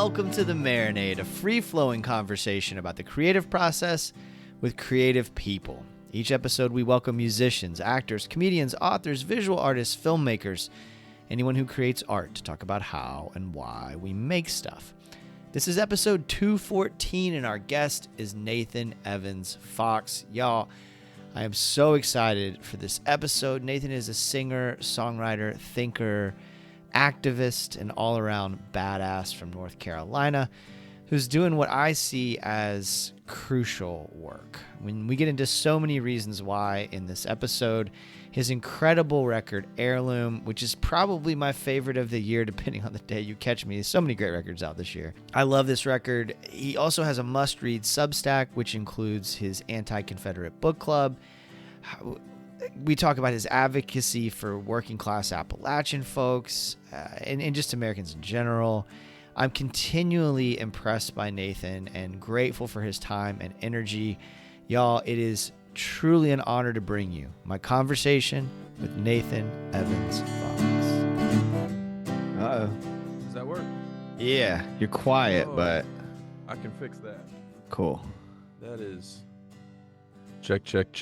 welcome to the Marinade, a free-flowing conversation about the creative process with creative people. Each episode we welcome musicians, actors, comedians, authors, visual artists, filmmakers, anyone who creates art to talk about how and why we make stuff. This is episode 214 and our guest is Nathan Evans Fox. Y'all, I am so excited for this episode. Nathan is a singer, songwriter, thinker, activist, and all-around badass from North Carolina who's doing what I see as crucial work. When we get into so many reasons why in this episode, his incredible record, Heirloom, which is probably my favorite of the year, depending on the day you catch me. There's so many great records out this year. I love this record. He also has a must-read Substack, which includes his anti-confederate book club. We talk about his advocacy for working class Appalachian folks and just Americans in general. I'm continually impressed by Nathan and grateful for his time and energy. Y'all, it is truly an honor to bring you my conversation with Nathan Evans Fox. Uh-oh. Does that work? Yeah, you're quiet, but... I can fix that. Cool. That is... Check. Yeah.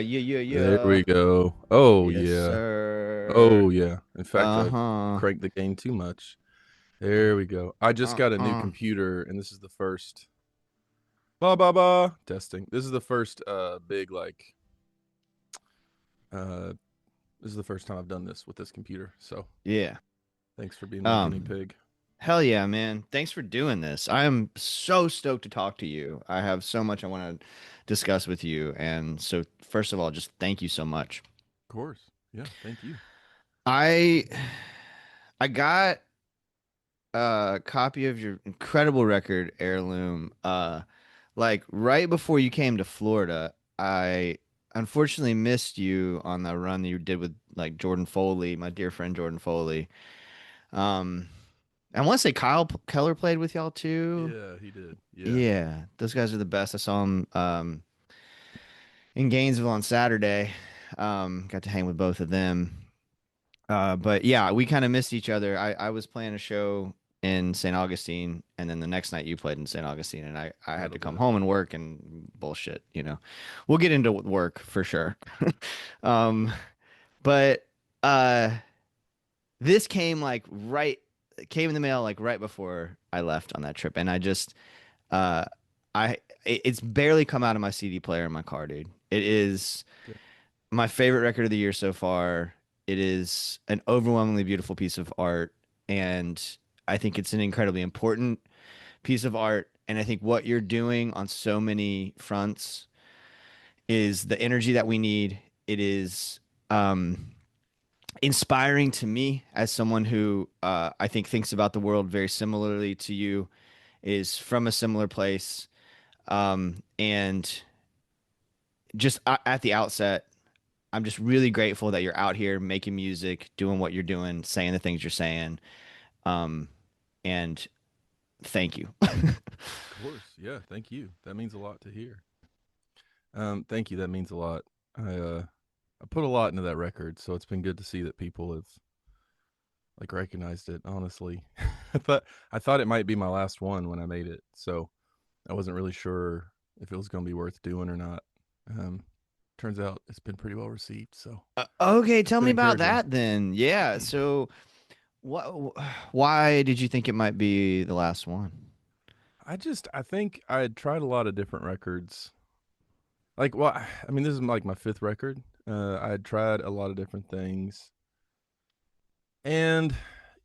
There we go. Oh, yes, yeah. Sir. Oh, yeah. In fact, I cranked the gain too much. There we go. I just got a new computer, and this is the first... Testing. This is the first big, like... this is the first time I've done this with this computer, so... Yeah. Thanks for being my guinea pig. Hell yeah, man. Thanks for doing this. I am so stoked to talk to you. I have so much I want to discuss with you. And so, first of all, just thank you so much. Of course. Yeah, thank you. I got a copy of your incredible record, Heirloom, like right before you came to Florida. I unfortunately missed you on the run that you did with like Jordan Foley, my dear friend Jordan Foley. I want to say Kyle Keller played with y'all too. Yeah, he did. Yeah, those guys are the best. I saw him in Gainesville on Saturday. Got to hang with both of them. But yeah, we kind of missed each other. I was playing a show in St. Augustine, and then the next night you played in St. Augustine, and I had to come home and work and bullshit. You know, we'll get into work for sure. But this came like came in the mail like right before I left on that trip, and I just it's barely come out of my CD player in my car, dude. It is my favorite record of the year so far. It is an overwhelmingly beautiful piece of art, and I think it's an incredibly important piece of art. And I think what you're doing on so many fronts is the energy that we need. It is inspiring to me as someone who I think thinks about the world very similarly to you, is from a similar place. And just at the outset, I'm just really grateful that you're out here making music, doing what you're doing, saying the things you're saying. And thank you. Of course. Yeah. Thank you. That means a lot to hear. Thank you. That means a lot. I put a lot into that record, so it's been good to see that people have like recognized it. Honestly, I thought it might be my last one when I made it, so I wasn't really sure if it was going to be worth doing or not. Turns out it's been pretty well received. So okay, tell me about that then. Yeah. So, why did you think it might be the last one? I think I had tried a lot of different records. Like, well, I mean, this is like my fifth record. I had tried a lot of different things. And,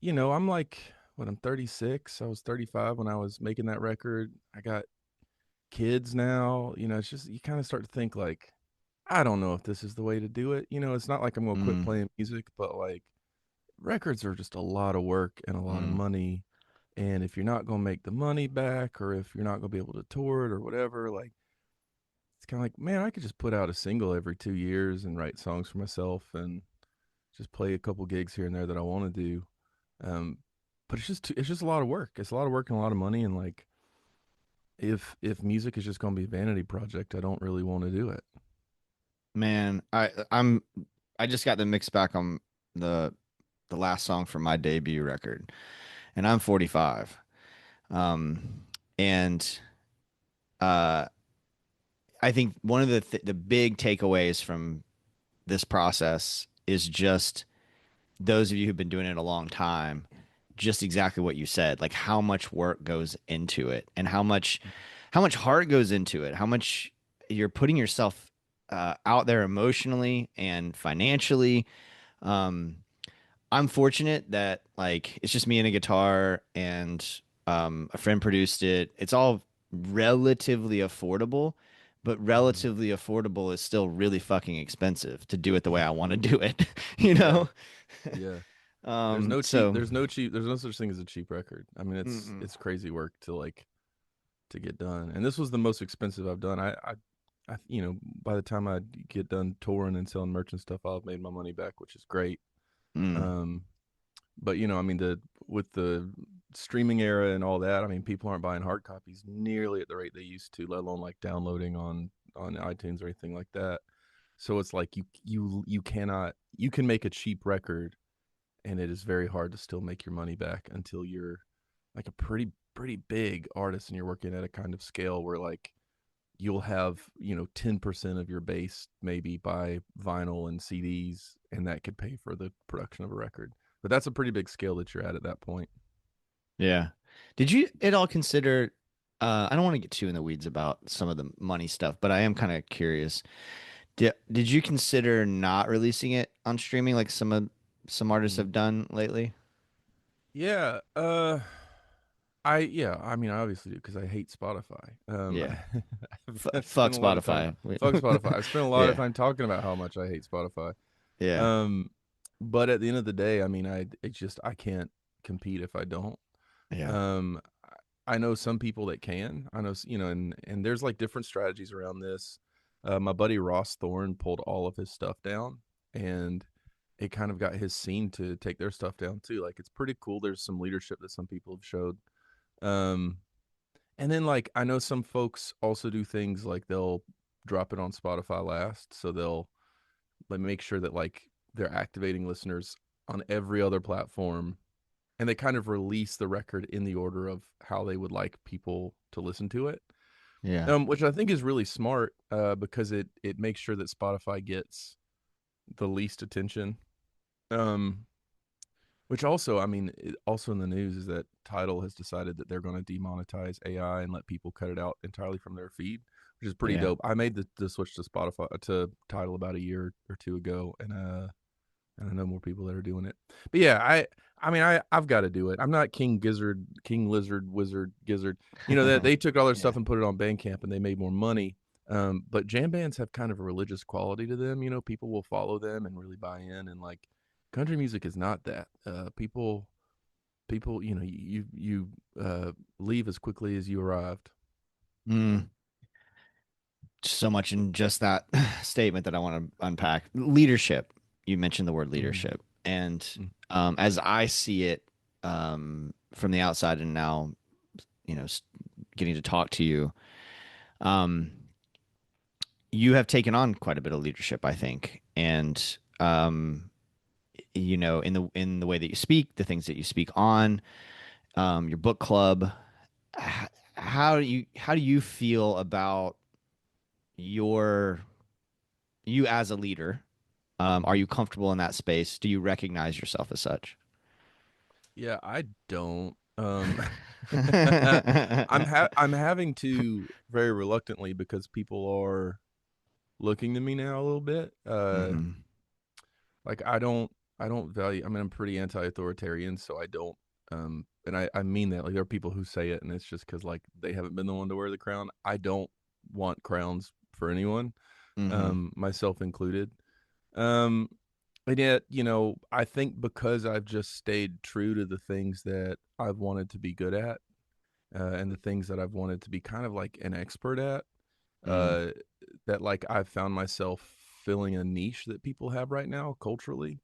you know, I'm like, I'm 36. I was 35 when I was making that record. I got kids now. You know, it's just, you kind of start to think like, I don't know if this is the way to do it. You know, it's not like I'm going to quit playing music, but like records are just a lot of work and a lot of money. And if you're not going to make the money back, or if you're not going to be able to tour it or whatever, like, it's kind of like, man, I could just put out a single every 2 years and write songs for myself and just play a couple gigs here and there that I want to do. But it's just a lot of work. It's a lot of work and a lot of money. And like, if music is just going to be a vanity project, I don't really want to do it. Man, I just got the mix back on the last song from my debut record, and I'm 45. Um, and uh, I think one of the big takeaways from this process is just those of you who've been doing it a long time, just exactly what you said, like how much work goes into it and how much heart goes into it, how much you're putting yourself out there emotionally and financially. Um, I'm fortunate that like it's just me and a guitar and a friend produced it. It's all relatively affordable, but Mm-hmm. relatively affordable is still really fucking expensive to do it the way I want to do it, Yeah, know? yeah. So There's no such thing as a cheap record. I mean, mm-mm. it's crazy work to to get done. And this was the most expensive I've done. You know, by the time I get done touring and selling merch and stuff, I'll have made my money back, which is great. Mm. Um, but you know, I mean, the with the streaming era and all that, I mean, people aren't buying hard copies nearly at the rate they used to, let alone like downloading on iTunes or anything like that. So it's like you cannot you can make a cheap record, and it is very hard to still make your money back until you're like a pretty big artist and you're working at a kind of scale where like you'll have, you know, 10% of your base maybe buy vinyl and CDs, and that could pay for the production of a record. But that's a pretty big scale that you're at that point. Yeah. Did you at all consider I don't want to get too in the weeds about some of the money stuff, but I am kind of curious. Did you consider not releasing it on streaming like some artists Mm. have done lately? Yeah, I mean, I obviously do because I hate Spotify. Yeah. I've Fuck spent a lot of time. Spotify. Fuck Spotify. I've spent a lot of Yeah. time talking about how much I hate Spotify. Yeah. Um, but at the end of the day, I mean, I can't compete if I don't. Yeah. Um, I know some people that can. I know, you know, and there's like different strategies around this. My buddy Ross Thorne pulled all of his stuff down, and it kind of got his scene to take their stuff down too. Like it's pretty cool. There's some leadership that some people have showed. Um, and then like I know some folks also do things like they'll drop it on Spotify last, so they'll like make sure that like they're activating listeners on every other platform, and they kind of release the record in the order of how they would like people to listen to it. Yeah. Which I think is really smart, because it makes sure that Spotify gets the least attention. Um, which also, I mean, also in the news is that Tidal has decided that they're going to demonetize AI and let people cut it out entirely from their feed, which is pretty Yeah. dope. I made the switch to Spotify to Tidal about a year or two ago, and I know more people that are doing it. But yeah, I mean I've got to do it. I'm not King Gizzard, King Lizard, Wizard, Gizzard. You know that they took all their Yeah. stuff and put it on Bandcamp and they made more money. But jam bands have kind of a religious quality to them. You know, people will follow them and really buy in. And like country music is not that. People, you know, you leave as quickly as you arrived. Mm. So much in just that statement that I want to unpack. Leadership. You mentioned the word Mm-hmm. leadership. And as I see it from the outside and now, you know, getting to talk to you, um, you have taken on quite a bit of leadership, I think. And you know, in the way that you speak, the things that you speak on, your book club, how do you feel about your you as a leader? Are Mm-hmm. you comfortable in that space? Do you recognize yourself as such? Yeah, I don't. I'm having to very reluctantly because people are looking to me now a little bit. Hmm. Like I don't value. I mean, I'm pretty anti-authoritarian, so I don't. And I mean that. Like there are people who say it, and it's just because like they haven't been the one to wear the crown. I don't want crowns for anyone, Hmm. myself included. Um, and yet, you know, I think because I've just stayed true to the things that I've wanted to be good at, and the things that I've wanted to be kind of like an expert at, Mm. uh, that like I've found myself filling a niche that people have right now culturally.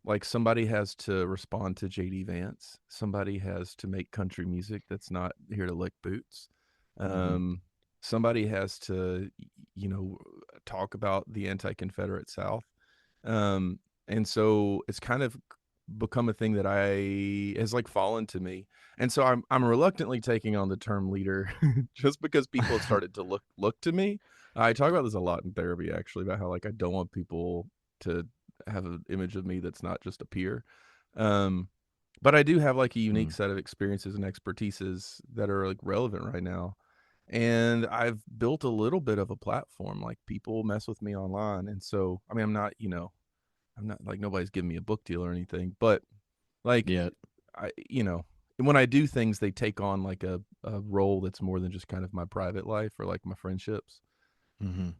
Like somebody has to respond to JD Vance, somebody has to make country music that's not here to lick boots. Hmm. Um, Somebody has to, you know, talk about the anti-Confederate South. And so it's kind of become a thing that I has like fallen to me. And so I'm reluctantly taking on the term leader just because people have started to look to me. I talk about this a lot in therapy actually, about how like I don't want people to have an image of me that's not just a peer. Um but I do have like a unique Mm. set of experiences and expertises that are like relevant right now. And I've built a little bit of a platform. Like people mess with me online. And so I mean I'm not like nobody's giving me a book deal or anything, but like Yeah. you know, when I do things, they take on like a role that's more than just kind of my private life or like my friendships. Mm-hmm.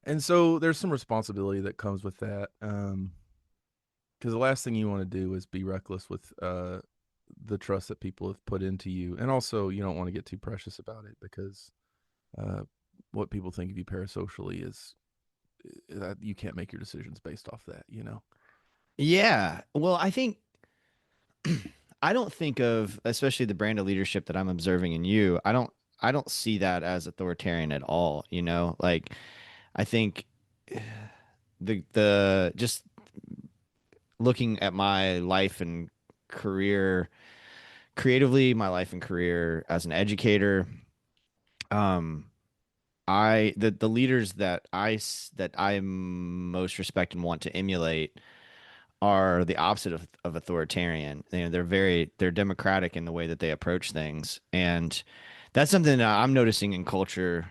And so there's some responsibility that comes with that. Because the last thing you want to do is be reckless with the trust that people have put into you, and also you don't want to get too precious about it because uh, what people think of you parasocially is that you can't make your decisions based off that. You know. Yeah. Well, I think I don't think of, especially the brand of leadership that I'm observing in you. I don't see that as authoritarian at all, you know? Like I think the just looking at my life and career creatively, my life and career as an educator, um the leaders that I most respect and want to emulate are the opposite of authoritarian. You know, they're democratic in the way that they approach things, and that's something that I'm noticing in culture,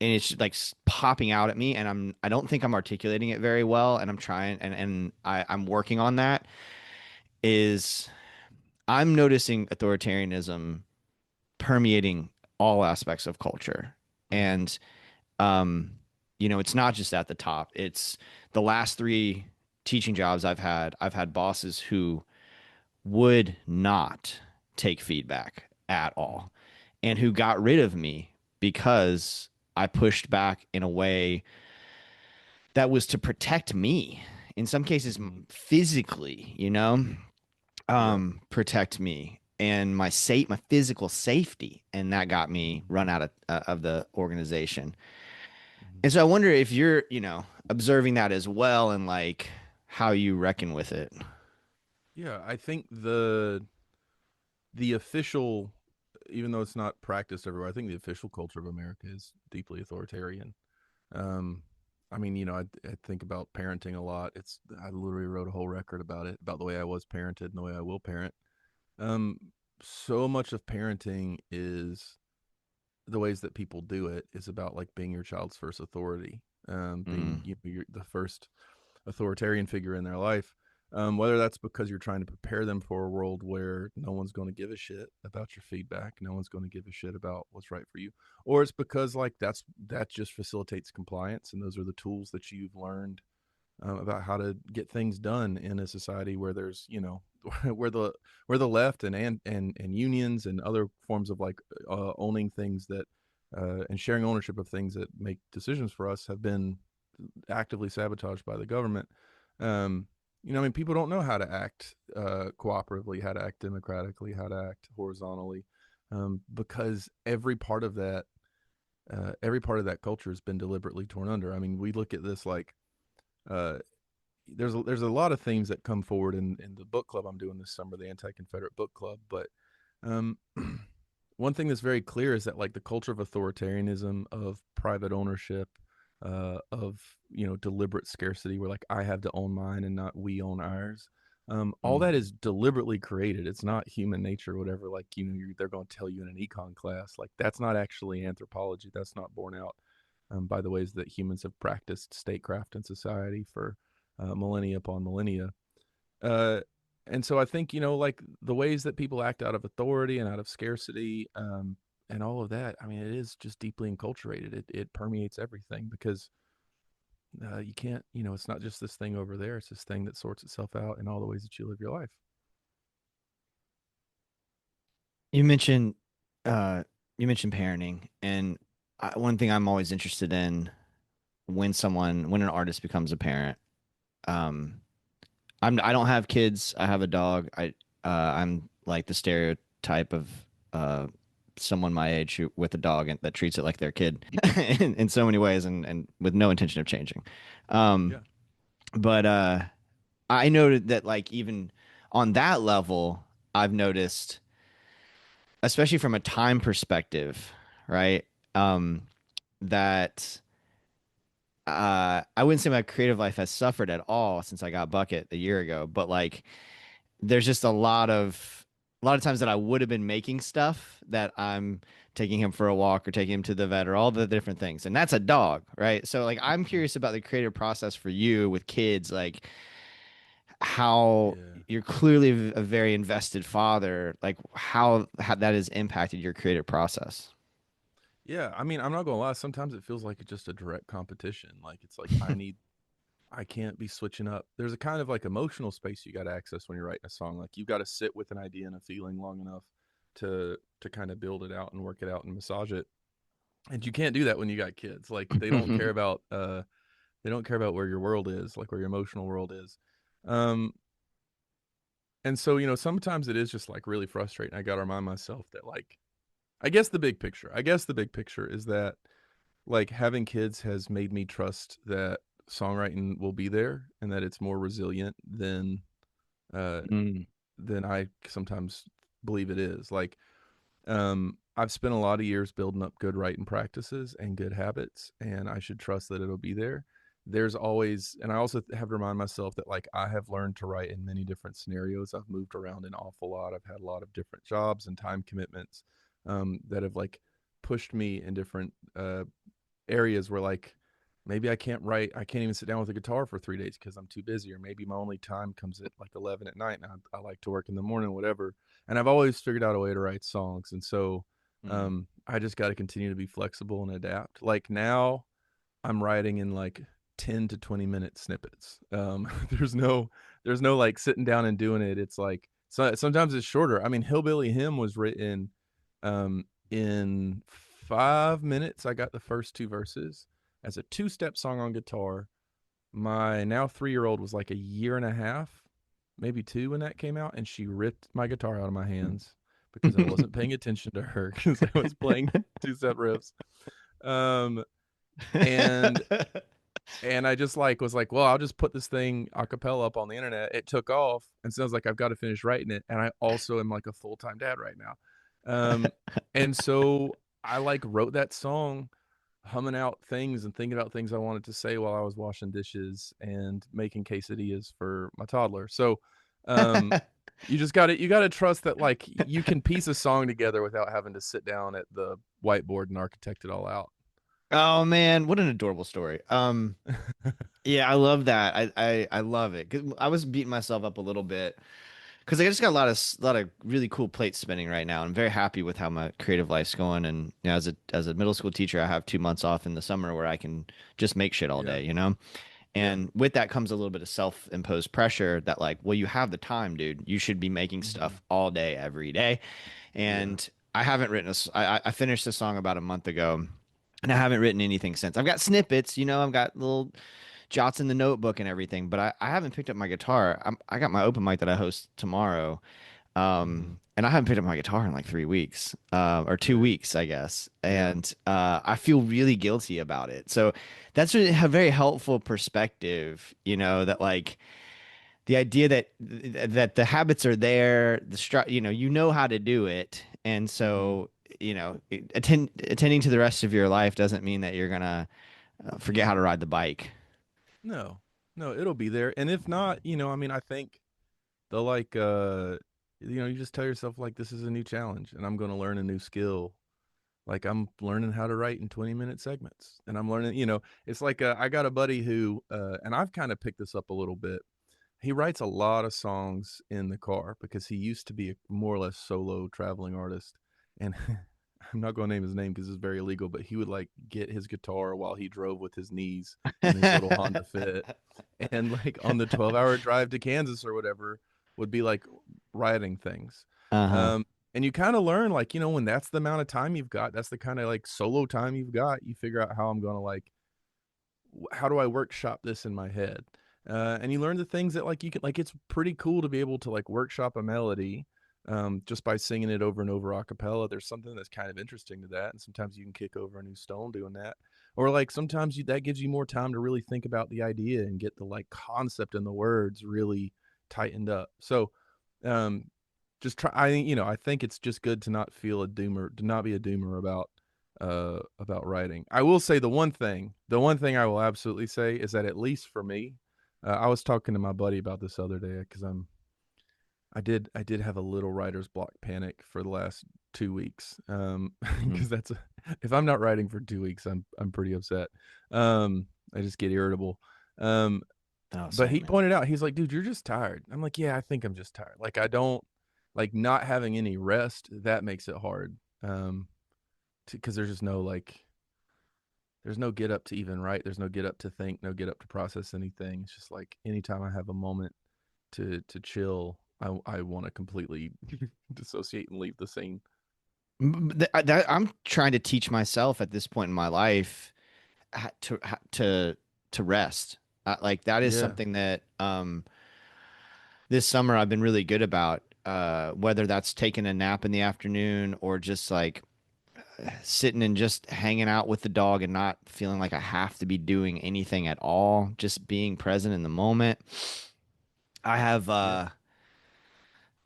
and it's like popping out at me, and I don't think I'm articulating it very well, and I'm trying, I'm working on that. Is I'm noticing authoritarianism permeating all aspects of culture, Mm-hmm. and um, you know, it's not just at the top. It's the last three teaching jobs I've had bosses who would not take feedback at all and who got rid of me because I pushed back in a way that was to protect me. In some cases, Mm-hmm. physically, you know, Yeah. protect me and my physical safety, and that got me Mm-hmm. run out of the organization. Mm-hmm. And so I wonder if you're, you know, observing that as well and like how you reckon with it. Yeah, I think the official, even though it's not practiced everywhere, I think the official culture of America is deeply authoritarian. Um, I mean, you know, I think about parenting a lot. I literally wrote a whole record about it, about the way I was parented and the way I will parent. Um, so much of parenting is the ways that people do it is about like being your child's first authority, being Mm, the first authoritarian figure in their life. Whether that's because you're trying to prepare them for a world where no one's going to give a shit about your feedback, no one's going to give a shit about what's right for you, or it's because like that just facilitates compliance, and those are the tools that you've learned about how to get things done in a society where there's where the left and unions and other forms of like owning things that and sharing ownership of things that make decisions for us have been actively sabotaged by the government. Um, I mean, people don't know how to act cooperatively, how to act democratically, how to act horizontally, because every part of that culture has been deliberately torn under. I mean, we look at this like uh, there's a lot of themes that come forward in the book club I'm doing this summer, the Anti-Confederate Book Club. But um, one thing that's very clear is that like the culture of authoritarianism, of private ownership, of deliberate scarcity, where like I have to own mine and not we own ours. All mm. that is deliberately created. It's not human nature or whatever. Like they're going to tell you in an econ class. Like that's not actually anthropology. That's not borne out by the ways that humans have practiced statecraft in society for millennia upon millennia. Uh, and so I think, like the ways that people act out of authority and out of scarcity and all of that, I mean, it is just deeply enculturated. It permeates everything because you can't, it's not just this thing over there. It's this thing that sorts itself out in all the ways that you live your life. You mentioned uh you mentioned parenting, and one thing I'm always interested in when an artist becomes a parent. Um I don't have kids. I have a dog. I'm like the stereotype of uh someone my age with a dog and that treats it like their kid in so many ways, and with no intention of changing. Um Yeah. but I noted that like even on that level, I've noticed, especially from a time perspective, right? Um, that I wouldn't say my creative life has suffered at all since I got Bucket a year ago, but like there's just a lot of times that I would have been making stuff that I'm taking him for a walk or taking him to the vet or all the different things. And that's a dog, right? So like I'm Mhm. curious about the creative process for you with kids, like how Yeah. you're clearly a very invested father, like how that has impacted your creative process. Yeah, I mean, I'm not gonna lie. Sometimes it feels like it's just a direct competition. Like it's like I can't be switching up. There's a kind of like emotional space you got to access when you're writing a song. Like you got to sit with an idea and a feeling long enough to kind of build it out and work it out and massage it. And you can't do that when you got kids. Like they don't care about where your world is, like where your emotional world is. Um, and so sometimes it is just like really frustrating. I got to remind myself that like I guess the big picture is that like having kids has made me trust that songwriting will be there and that it's more resilient uh Mm. than I sometimes believe it is. Like I've spent a lot of years building up good writing practices and good habits, and I should trust that it'll be there. There's always, and I also have to remind myself that like I have learned to write in many different scenarios. I've moved around an awful lot. I've had a lot of different jobs and time commitments that have like pushed me in different areas where like maybe I can't even sit down with a guitar for 3 days because I'm too busy, or maybe my only time comes at like 11 at night and I like to work in the morning, whatever. And I've always figured out a way to write songs. And so Mm. I just got to continue to be flexible and adapt. Like now I'm writing in like 10 to 20 minute snippets. There's no like sitting down and doing it. It's like, sometimes it's shorter. I mean, Hillbilly Hymn was written in 5 minutes. I got the first two verses as a two-step song on guitar. My now 3-year-old was like a year and a half, maybe two when that came out, and she ripped my guitar out of my hands because I wasn't paying attention to her because I was playing two-step riffs. Um, and I just like was like, well, I'll just put this thing a cappella up on the internet. It took off, and so I was like, I've got to finish writing it. And I also am like a full time dad right now, um, and so I like wrote that song, humming out things and thinking about things I wanted to say while I was washing dishes and making quesadillas for my toddler. So, um, you got to trust that like you can piece a song together without having to sit down at the whiteboard and architect it all out. Oh man, what an adorable story. Yeah, I love that. I love it. 'Cause I was beating myself up a little bit because I just got a lot of really cool plates spinning right now. I'm very happy with how my creative life's going. And as a middle school teacher, I have 2 months off in the summer where I can just make shit all Yeah, day, you know? yeah, And with that comes a little bit of self-imposed pressure that like, well, you have the time, dude. You should be making hmm stuff all day, every day. yeah. And I haven't written I finished the song about a month ago, and I haven't written anything since. I've got snippets, I've got little jots in the notebook and everything, but I haven't picked up my guitar. I got my open mic that I host tomorrow, hmm and I haven't picked up my guitar in like 3 weeks, or two Yeah, weeks, I guess. yeah. And I feel really guilty about it. So that's really a very helpful perspective, that like the idea that the habits are there, you know how to do it, and hmm so attending to the rest of your life doesn't mean that you're gonna forget how to ride the bike. No, no, it'll be there. And if not, I mean, I think the like, you just tell yourself like this is a new challenge, and I'm going to learn a new skill. Like I'm learning how to write in 20-minute segments, and I'm learning. It's like I got a buddy who, and I've kind of picked this up a little bit. He writes a lot of songs in the car because he used to be a more or less solo traveling artist. And I'm not going to name his name because it's very illegal, but he would like get his guitar while he drove with his knees in his little Honda Fit. And like on the 12-hour drive to Kansas or whatever, would be like writing things. Uh-huh. Um, and you kind of learn like, when that's the amount of time you've got, that's the kind of like solo time you've got, you figure out how I'm going to like how do I workshop this in my head? And you learn the things that like you can like it's pretty cool to be able to like workshop a melody just by singing it over and over a cappella. There's something that's kind of interesting to that, and sometimes you can kick over a new stone doing that. or like sometimes that gives you more time to really think about the idea and get the like concept and the words really tightened up. So um just try, I think it's just good to not feel a doomer, to not be a doomer about writing. I will say the one thing I will absolutely say is that, at least for me, I was talking to my buddy about this other day, because I did have a little writer's block panic for the last 2 weeks. Mhm. Because if I'm not writing for 2 weeks, I'm pretty upset. I just get irritable. Um, Oh, but same, he man. pointed out, he's like, dude, you're just tired. I'm like, yeah, I think I'm just tired. Like, I don't like not having any rest. That makes it hard. Because there's just no like, there's no get up to even write. There's no get up to think, no get up to process anything. It's just like anytime I have a moment to chill, I want to completely dissociate and leave the scene. I'm trying to teach myself at this point in my life to rest. Like that is Yeah, something that this summer I've been really good about. Whether that's taking a nap in the afternoon or just like sitting and just hanging out with the dog and not feeling like I have to be doing anything at all, just being present in the moment. I have yeah, uh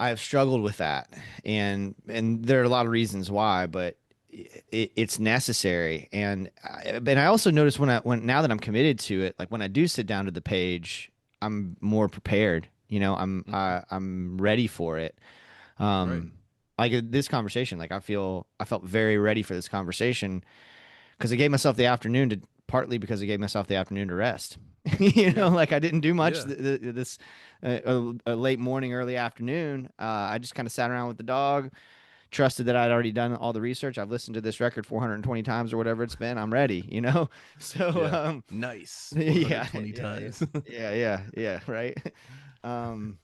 I have struggled with that, and there are a lot of reasons why, but it's necessary. And I also notice when now that I'm committed to it, like when I do sit down to the page, I'm more prepared. hmm, I'm ready for it. right, Um, like this conversation, like I felt very ready for this conversation because I gave myself the afternoon to partly because I gave myself the afternoon to rest. yeah, Like I didn't do much yeah, this a late morning, early afternoon. I just kind of sat around with the dog, trusted that I'd already done all the research. I've listened to this record 420 times or whatever it's been. I'm ready. So yeah. Nice, yeah, 420 yeah, times. yeah, right. Um,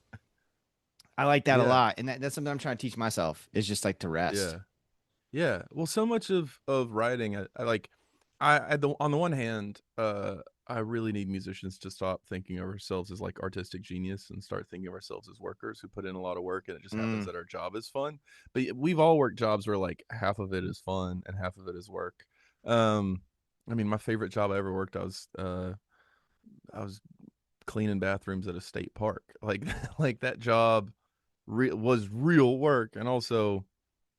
I like that a Yeah, lot, and that's something I'm trying to teach myself is just like to rest. yeah. Yeah, well, so much of writing, I like, on the one hand, I really need musicians to stop thinking of ourselves as like artistic genius and start thinking of ourselves as workers who put in a lot of work, and it just happens Mm, that our job is fun. But we've all worked jobs where like half of it is fun and half of it is work. Um, I mean, my favorite job I ever worked, I was cleaning bathrooms at a state park. Like like that job was real work, and also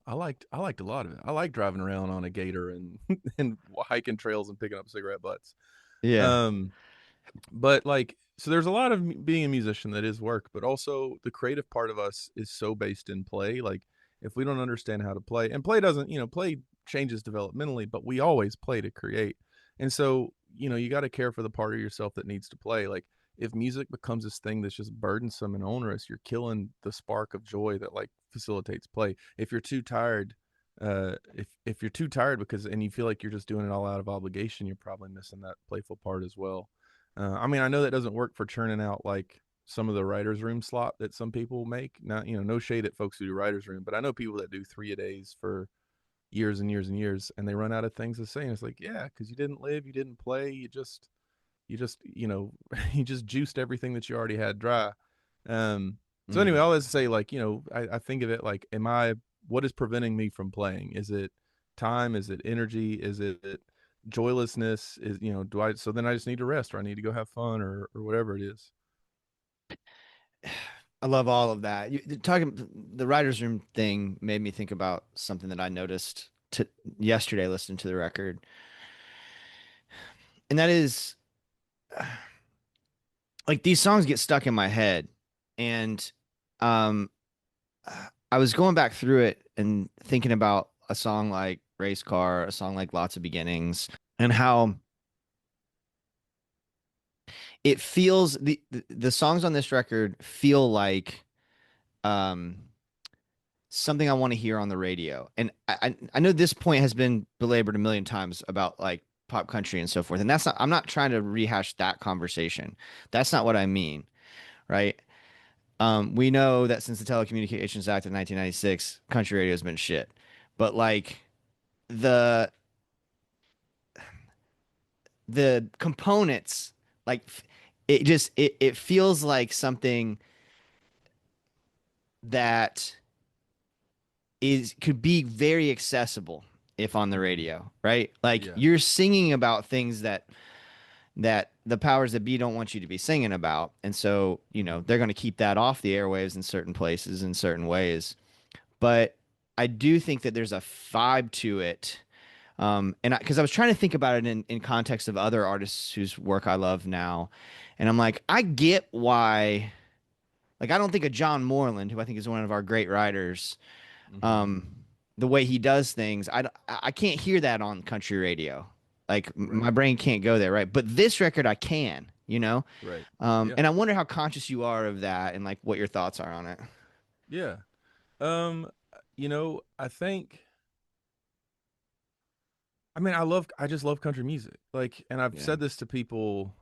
I liked a lot of it. I like driving around on a gator and and hiking trails and picking up cigarette butts. yeah. Um, but like, so there's a lot of being a musician that is work, but also the creative part of us is so based in play. Like, if we don't understand how to play, and play doesn't, play changes developmentally, but we always play to create. And so, you got to care for the part of yourself that needs to play. Like, if music becomes this thing that's just burdensome and onerous, you're killing the spark of joy that like facilitates play. If you're too tired, if you're too tired because and you feel like you're just doing it all out of obligation, you're probably missing that playful part as well. I mean, I know that doesn't work for churning out like some of the writers' room slot that some people make. Not, no shade at folks who do writers' room, but I know people that do 3 a days for years and years and years, and they run out of things to say. And it's like, yeah, because you didn't live, you didn't play, you just you just juiced everything that you already had dry. So anyway, Mm. I always say like, I think of it like, what is preventing me from playing? Is it time? Is it energy? Is it joylessness? Do I, so then I just need to rest, or I need to go have fun, or whatever it is. I love all of that. Talking the writers' room thing made me think about something that I noticed yesterday listening to the record, and that is like these songs get stuck in my head, and um, I was going back through it and thinking about a song like "Race Car," a song like "Lots of Beginnings," and how it feels the songs on this record feel like um something I want to hear on the radio. And I know this point has been belabored a million times about like pop country and so forth. And I'm not trying to rehash that conversation. That's not what I mean, right? We know that since the Telecommunications Act of 1996, country radio has been shit. But like the the components, like it feels like something that is could be very accessible if on the Mm. radio, right? Like Yeah. you're singing about things that the powers that be don't want you to be singing about. And so, Mm. they're going to keep that off the airwaves in certain places in certain ways. But I do think that there's a vibe to it. And because I was trying to think about it in context of other artists whose work I love now. And I'm like, I get why, like, I don't think of John Moreland, who I think is one of our great writers, Mm-hmm. um, the way he does things, I can't hear that on country radio. Like my Right. brain can't go there, right? But this record I can, Right. Yeah. And I wonder how conscious you are of that and like what your thoughts are on it. Yeah. I think I just love country music. Like, and I've Yeah. said this to people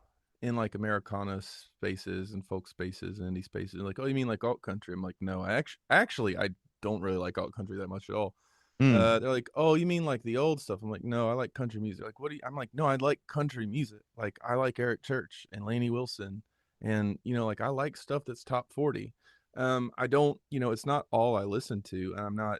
in like Americana spaces and folk spaces and indie spaces. Like, oh, you mean like alt country? I'm like, no, actually I don't really like alt country that much at all. Mm. They're like, oh, you mean like the old stuff? I'm like, no, I like country music. Like, what do you? I'm like, no, I like country music. Like, I like Eric Church and Lainey Wilson, and like I like stuff that's top 40. I don't, it's not all I listen to, and I'm not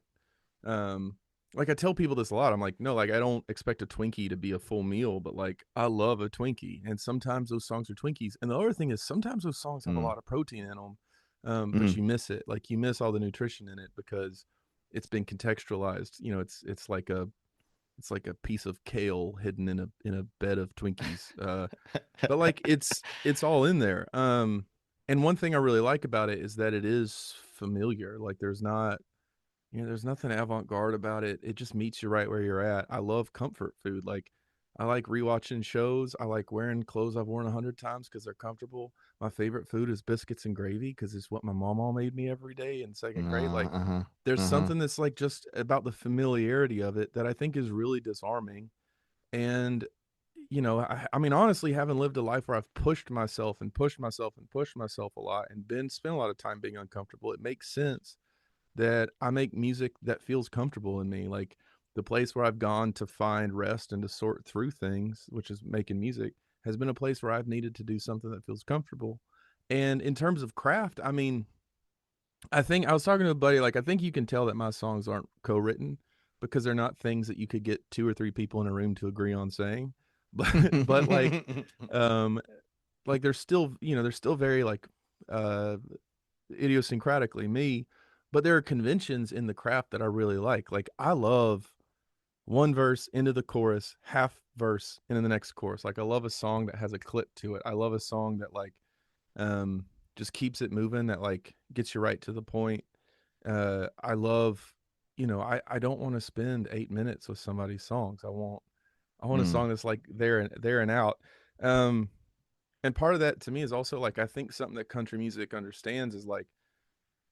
um like I tell people this a lot. I'm like, no, like I don't expect a Twinkie to be a full meal, but like I love a Twinkie, and sometimes those songs are Twinkies. And the other thing is sometimes those songs have a Mm. lot of protein in them, but Mm. you miss it. Like you miss all the nutrition in it because it's been contextualized. It's like a piece of kale hidden in a bed of Twinkies. But like it's all in there. And one thing I really like about it is that it is familiar. Like there's nothing avant-garde about it. It just meets you right where you're at. I love comfort food. Like I like rewatching shows. I like wearing clothes I've worn 100 times because they're comfortable. My favorite food is biscuits and gravy because it's what my mama made me every day in second grade. Like Uh-huh. there's Uh-huh. something that's like just about the familiarity of it that I think is really disarming. And I mean, honestly, having lived a life where I've pushed myself and pushed myself and pushed myself a lot and been spent a lot of time being uncomfortable, it makes sense that I make music that feels comfortable in me. Like the place where I've gone to find rest and to sort through things, which is making music, has been a place where I've needed to do something that feels comfortable. And in terms of craft, I mean, I think I was talking to a buddy, like, I think you can tell that my songs aren't co written because they're not things that you could get two or three people in a room to agree on saying. But um, like they're still very like, uh, idiosyncratically me, but there are conventions in the craft that I really like. Like I love one verse into the chorus, half verse into the next chorus. Like I love a song that has a clip to it. I love a song that like um just keeps it moving, that like gets you right to the point. I love, I don't want to spend 8 minutes with somebody's songs. I want a Mm. song that's like there and out. Um and part of that to me is also like I think something that country music understands is like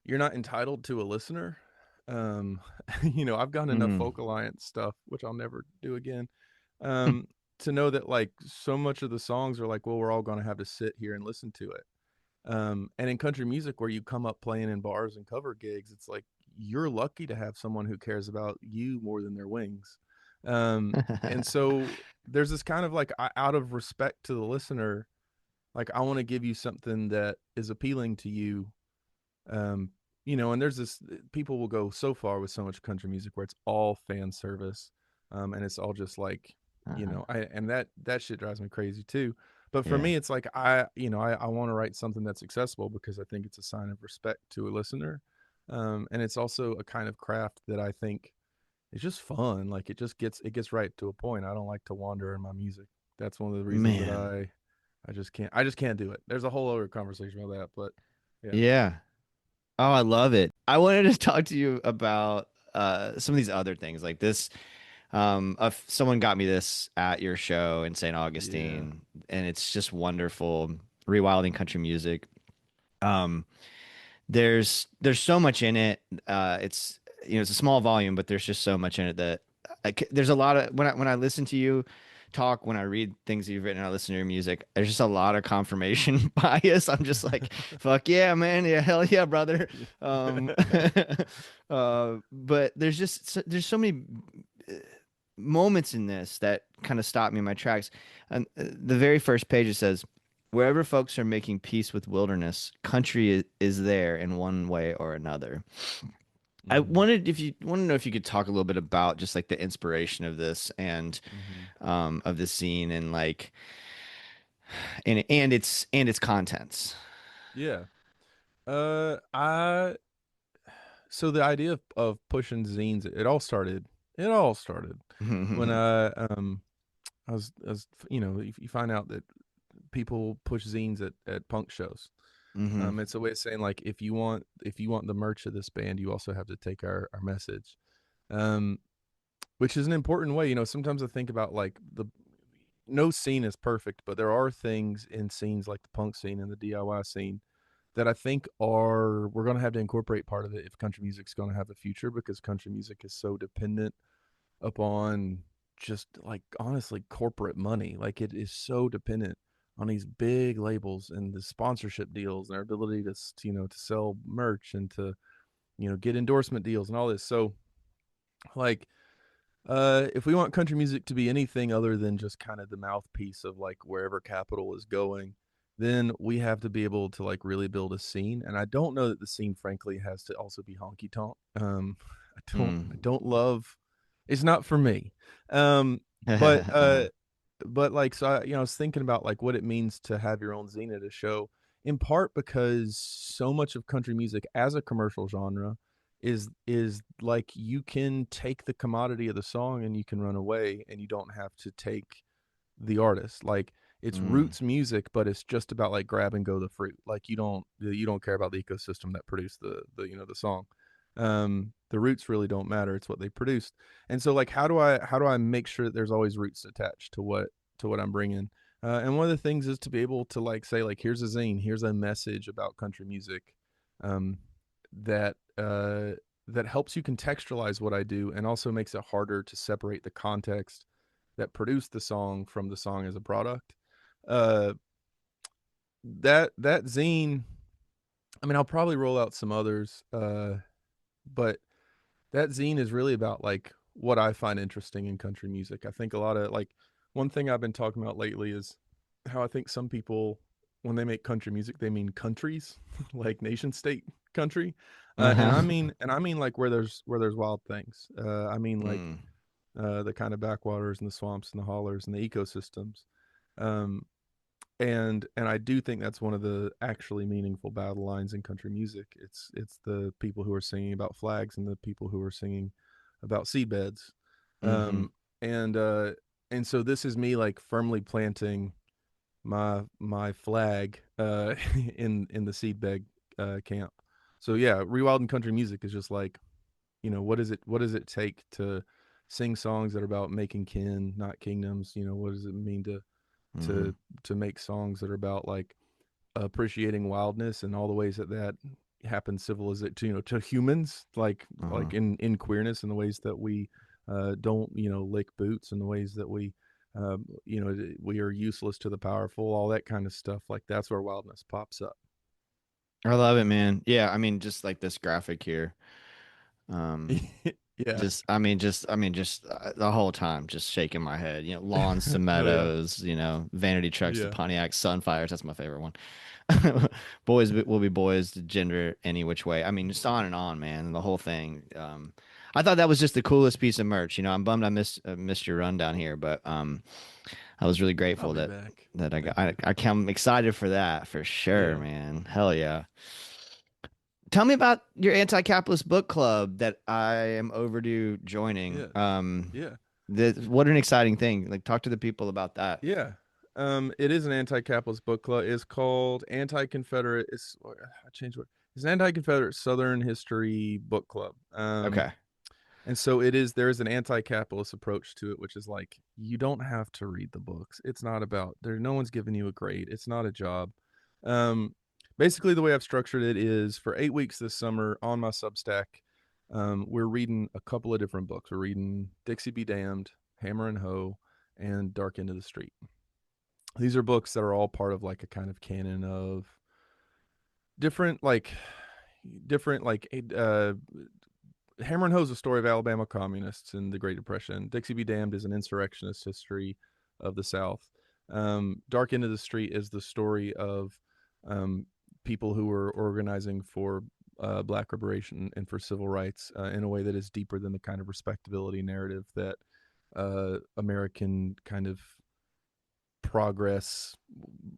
you're not entitled to a listener. Um, I've gotten enough Mm. Folk Alliance stuff, which I'll never do again, um, to know that like so much of the songs are like, well, we're all going to have to sit here and listen to it. And in country music, where you come up playing in bars and cover gigs, it's like you're lucky to have someone who cares about you more than their wings. And so there's this kind of like out of respect to the listener, like I want to give you something that is appealing to you. um and there's this, people will go so far with so much country music where it's all fan service, and it's all just like, Uh-huh. I and that shit drives me crazy too. But for Yeah. me it's like I want to write something that's accessible because I think it's a sign of respect to a listener. And it's also a kind of craft that I think is just fun. Like it gets right to a point. I don't like to wander in my music. That's one of the reasons that Man. I just can't do it. There's a whole other conversation about that, but yeah. Yeah. Oh, I love it. I wanted to talk to you about some of these other things like this. Someone got me this at your show in St. Yeah. Augustine, and it's just wonderful. Rewilding country music. Um, there's so much in it. It's it's a small volume, but there's just so much in it that there's a lot of when I listen to you talk, when I read things you've written, I listen to your music. There's just a lot of confirmation bias. I'm just like, fuck yeah, man, yeah, hell yeah, brother. Um, but there's so many moments in this that kind of stop me in my tracks. And the very first page it says, "Wherever folks are making peace with wilderness, country is there in one way or another." I Mm-hmm. wanted if you want to know if you could talk a little bit about just like the inspiration of this and Mm-hmm. of the scene and like and its contents. Yeah. I so the idea of pushing zines, it all started when I was you find out that people push zines at punk shows. Hmm. It's a way of saying like if you want the merch of this band, you also have to take our message. Um, which is an important way. Sometimes I think about like the no scene is perfect, but there are things in scenes like the punk scene and the DIY scene that I think are we're going to have to incorporate part of it if country music's going to have a future, because country music is so dependent upon just like honestly corporate money. Like it is so dependent on these big labels and the sponsorship deals and their ability to sell merch and to get endorsement deals and all this. So like if we want country music to be anything other than just kind of the mouthpiece of like wherever capital is going, then we have to be able to like really build a scene. And I don't know that the scene, frankly, has to also be honky tonk. I don't love. It's not for me. Um, but uh, but like so, I was thinking about like what it means to have your own zine at a show. In part because so much of country music as a commercial genre is like you can take the commodity of the song and you can run away and you don't have to take the artist. Like it's Mm. roots music, but it's just about like grab and go the fruit. Like you don't care about the ecosystem that produced the song. The roots really don't matter. It's what they produced. And so like how do I make sure that there's always roots attached to what I'm bringing? And one of the things is to be able to like say like here's a zine, here's a message about country music, um, that that helps you contextualize what I do and also makes it harder to separate the context that produced the song from the song as a product. Uh, that zine, I mean, I'll probably roll out some others, but that zine is really about like what I find interesting in country music. I think a lot of like one thing I've been talking about lately is how I think some people when they make country music they mean countries like nation state country, and Uh-huh. I mean like where there's wild things. I mean like Mm. the kind of backwaters and the swamps and the hollers and the ecosystems. Um, and I do think that's one of the actually meaningful battle lines in country music. It's the people who are singing about flags and the people who are singing about seabeds. Mm-hmm. Um, and uh, and so this is me like firmly planting my flag in the seedbed camp. So yeah, rewilding country music is just like what does it take to sing songs that are about making kin, not kingdoms? What does it mean to Mm-hmm. to to make songs that are about like appreciating wildness and all the ways that happens civilization to humans, Uh-huh. like in queerness, and the ways that we don't lick boots, and the ways that we are useless to the powerful, all that kind of stuff. Like that's where wildness pops up. I love it, man. Yeah, I mean, just like this graphic here. Um, Yeah. just the whole time, just shaking my head. Lawns to Oh yeah. meadows. Vanity trucks to Yeah. Pontiac Sunfires. That's my favorite one. Boys will be boys, gender any which way. I mean, just on and on, man. The whole thing. I thought that was just the coolest piece of merch. I'm bummed I missed your run down here, but I was really I'll grateful be that back. that I got. Thank you. I'm excited for that for sure, Yeah. man. Hell yeah. Tell me about your anti-capitalist book club that I am overdue joining. Yeah. Yeah. What an exciting thing! Like, talk to the people about that. Yeah. It is an anti-capitalist book club. It's called Anti-Confederate. I changed what. It's an Anti-Confederate Southern History book club. Okay. And so it is. There is an anti-capitalist approach to it, which is like you don't have to read the books. It's not about there. No one's giving you a grade. It's not a job. Um, Basically, the way I've structured it is for 8 weeks this summer on my Substack. We're reading a couple of different books. We're reading Dixie Be Damned, Hammer and Hoe, and Dark Into the Street. These are books that are all part of like a kind of canon of different like different like Hammer and Hoe is a story of Alabama communists in the Great Depression. Dixie Be Damned is an insurrectionist history of the South. Dark Into the Street is the story of um, people who were organizing for Black liberation and for civil rights in a way that is deeper than the kind of respectability narrative that American kind of progress,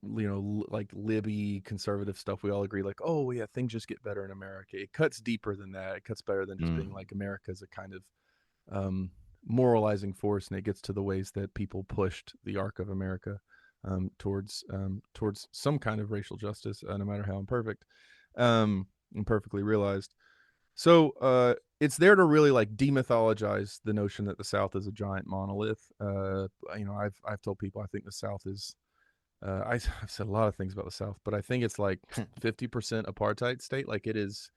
like Libby conservative stuff. We all agree, like, oh yeah, things just get better in America. It cuts deeper than that. It cuts better than just being like America is a kind of um, moralizing force, and it gets to the ways that people pushed the arc of America towards some kind of racial justice, no matter how imperfect, imperfectly realized. So it's there to really like demythologize the notion that the South is a giant monolith. I've told people I think the South is. I've said a lot of things about the South, but I think it's like 50% apartheid state. Like it is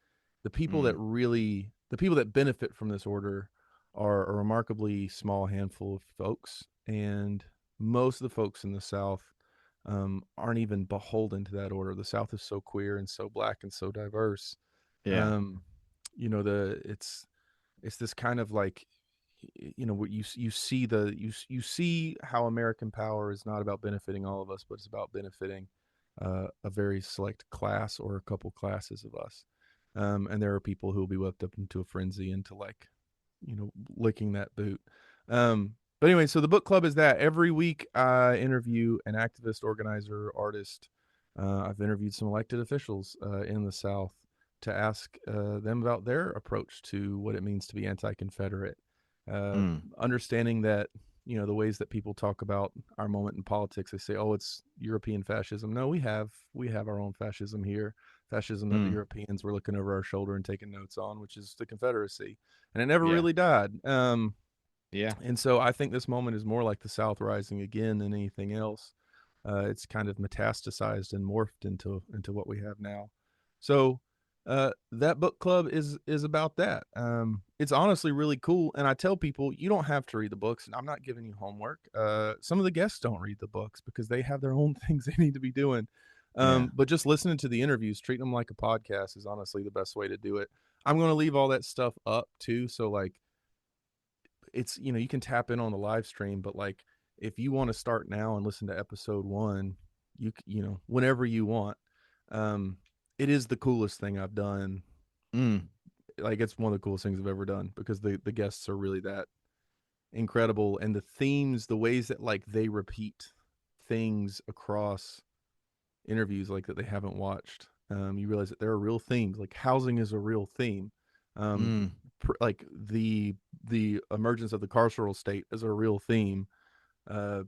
the people that really the people that benefit from this order are a remarkably small handful of folks, and most of the folks in the South aren't even beholden to that order. The South is so queer and so black and so diverse. Yeah. Um, it's this kind of like what you see you see how American power is not about benefiting all of us, but it's about benefiting a very select class or a couple classes of us. And there are people who will be whipped up into a frenzy into like licking that boot. But anyway, so the book club is that every week I interview an activist, organizer, artist. I've interviewed some elected officials in the South to ask them about their approach to what it means to be anti-Confederate. Understanding that the ways that people talk about our moment in politics, they say, "Oh, it's European fascism." No, we have our own fascism here, fascism that the Europeans were looking over our shoulder and taking notes on, which is the Confederacy, and it never Yeah. really died. Yeah. And so I think this moment is more like the South rising again than anything else. It's kind of metastasized and morphed into what we have now. So that book club is about that. It's honestly really cool, and I tell people you don't have to read the books, and I'm not giving you homework. Some of the guests don't read the books because they have their own things they need to be doing. Yeah. But just listening to the interviews, treating them like a podcast is honestly the best way to do it. I'm going to leave all that stuff up too, so like it's you can tap in on the live stream, but like if you want to start now and listen to episode 1, whenever you want. It is the coolest thing I've done. Like it's one of the coolest things I've ever done because the guests are really that incredible, and the themes, the ways that like they repeat things across interviews like that they haven't watched. You realize that there are real themes. Like housing is a real theme. Um, like the emergence of the carceral state is a real theme. Uh,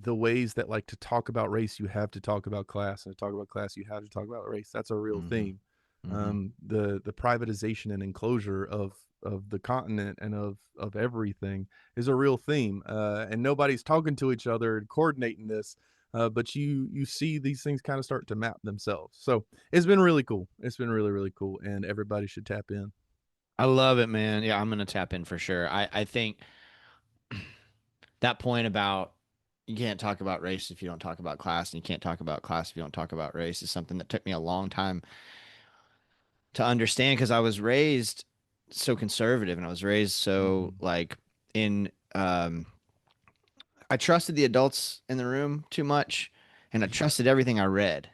the ways that like to talk about race, you have to talk about class, and to talk about class, you have to talk about race. That's a real theme. The privatization and enclosure of the continent and of everything is a real theme. And nobody's talking to each other and coordinating this. But you see these things kind of start to map themselves. So it's been really cool. It's been really, really cool. And everybody should tap in. I love it, man. Yeah, I'm gonna tap in for sure. I think that point about you can't talk about race if you don't talk about class, and you can't talk about class if you don't talk about race is something that took me a long time to understand because I was raised so conservative and I was raised so like in I trusted the adults in the room too much and I trusted everything I read.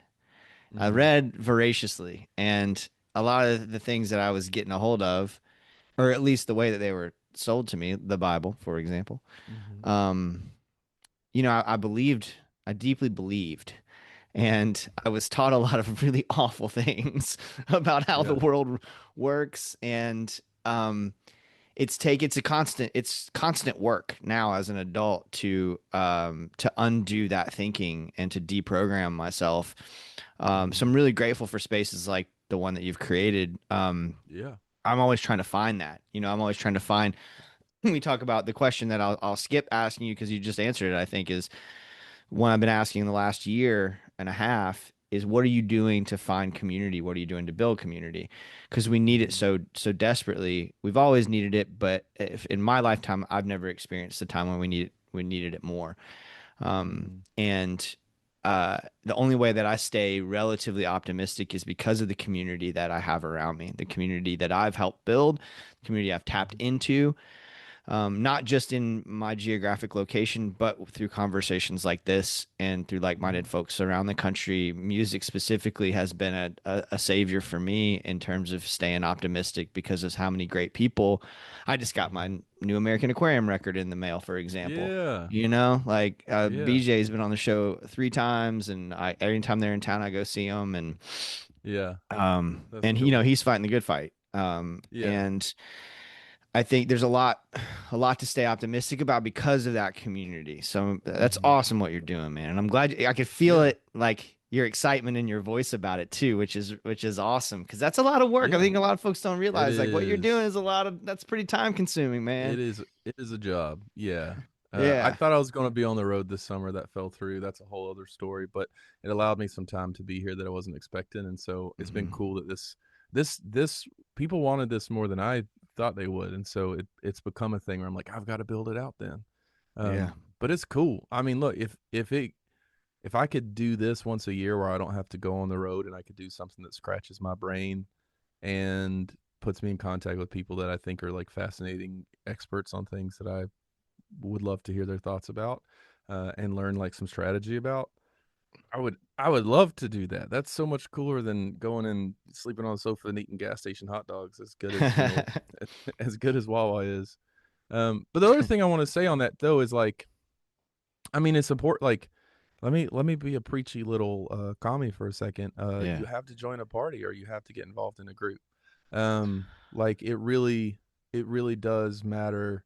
I read voraciously and a lot of the things that I was getting a hold of, or at least the way that they were sold to me, the Bible, for example, um, I believed, I deeply believed, and I was taught a lot of really awful things about how the Yeah. world works, and it's constant work now as an adult to undo that thinking and to deprogram myself. So I'm really grateful for spaces like the one that you've created. Yeah. I'm always trying to find that. I'm always trying to find. We talk about the question that I'll skip asking you because you just answered it. I think is one I've been asking the last year and a half is what are you doing to find community? What are you doing to build community? Because we need it so desperately. We've always needed it, but if, in my lifetime, I've never experienced the time when we needed it more. And the only way that I stay relatively optimistic is because of the community that I have around me, the community that I've helped build, the community I've tapped into, not just in my geographic location, but through conversations like this and through like-minded Mhm. folks around the country. Music specifically has been a savior for me in terms of staying optimistic because of how many great people. I just got Mhm. my new American Aquarium record in the mail, for example. Yeah. You know, like Yeah. BJ's been on the show 3 times, and every time they're in town, I go see them, Yeah. That's and you know cool. he's fighting the good fight. Yeah. And I think there's a lot to stay optimistic about because of that community. So that's Hmm. awesome what you're doing, man. And I'm glad I could feel Yeah. it, like your excitement in your voice about it too, which is awesome because that's a lot of work. I Yeah. think a lot of folks don't It realize like what you're doing is. is that's pretty time consuming, man. It is a job. Yeah. I Yeah. thought I was going to be on the road this summer. That fell through. That's a whole other story. But it allowed me some time to be here that I wasn't expecting, and so it's been Mhm. cool that this people wanted this more than I thought they would, and so it's become a thing where I'm like, I've got to build it out then. Yeah. But it's cool. I mean, look, if I could do this once a year where I don't have to go on the road and I could do something that scratches my brain and puts me in contact with people that I think are like fascinating experts on things that I would love to hear their thoughts about, and learn like some strategy about. I would love to do that. That's so much cooler than going and sleeping on the sofa and eating gas station hot dogs. As good as as good as Wawa is. But the other thing I want to say on that though is like, I mean, it's important. Like, let me be a preachy little commie for a second. Yeah. You have to join a party or you have to get involved in a group. Like it really does matter,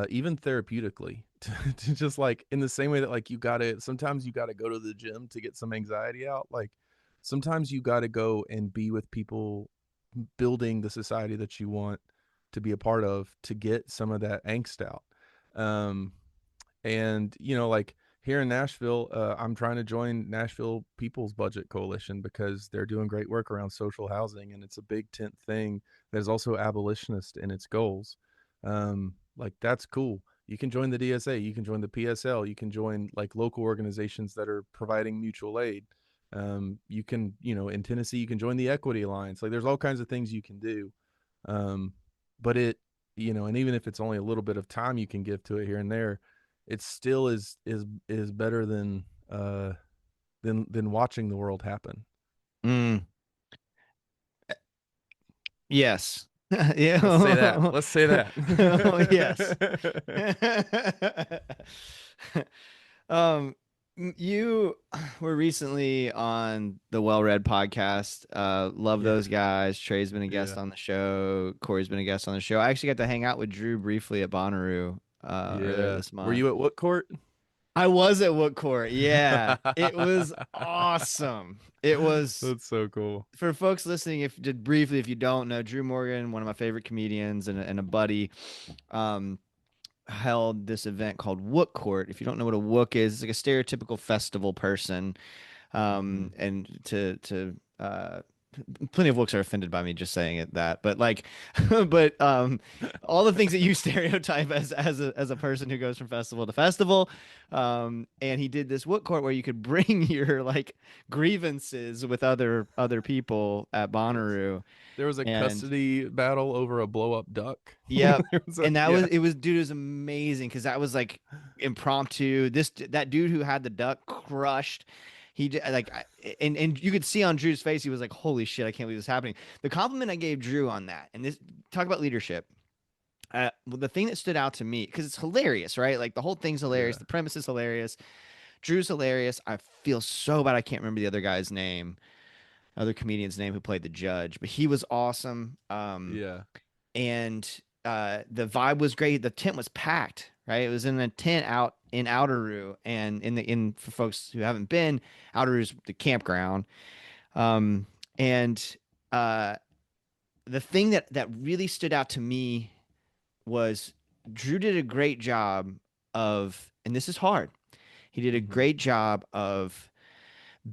even therapeutically, to just like in the same way that like sometimes you gotta go to the gym to get some anxiety out. Like sometimes you gotta go and be with people building the society that you want to be a part of to get some of that angst out. Um, and like here in Nashville, I'm trying to join Nashville People's Budget Coalition because they're doing great work around social housing, and it's a big tent thing that is also abolitionist in its goals. Like that's cool. You can join the DSA, you can join the PSL, you can join like local organizations that are providing mutual aid. You can, in Tennessee, you can join the Equity Alliance. Like there's all kinds of things you can do. Um, but and even if it's only a little bit of time you can give to it here and there, it still is better than watching the world happen. Mm, yes. Let's say that. Yeah. Let's say Oh, yes. that. Um, you were recently on the Well Read podcast. Love Yeah. those guys. Trey's been a guest Yeah. on the show. Corey's been a guest on the show. I actually got to hang out with Drew briefly at Bonnaroo earlier Yeah. this Were month. you at what court? I was at Wood Court. Yeah, it was awesome. It was That's so cool. for folks listening. If just briefly, if you don't know, Drew Morgan, one of my favorite comedians and a buddy. Um, held this event called Wook Court. If you don't know what a Wook is, it's like a stereotypical festival person. Hmm. And to plenty of Wooks are offended by me just saying it that, but like, but all the things that you stereotype as a person who goes from festival to festival. And he did this Wook Court where you could bring your like grievances with other people at Yes. Bonnaroo. There was a And custody battle over a blow up duck. yep. There was And yeah. it was dude, it was amazing because that was like impromptu. That dude who had the duck crushed. Like and you could see on Drew's face he was like, "Holy shit, I can't believe this is happening." The compliment I gave Drew on that, and this talk about leadership. Well, the thing that stood out to me because it's hilarious, right? Like the whole thing's hilarious, Yeah. the premise is hilarious. Drew's hilarious. I feel so bad I can't remember the other guy's name, other comedian's name who played the judge, but he was awesome. Yeah. And the vibe was great. The tent was packed, right? It was in a tent out in Outeroo, and in for folks who haven't been, Outeroo's the campground. Um, and uh, the thing that really stood out to me was Drew did a great job of, and this is hard. He did a Hmm. great job of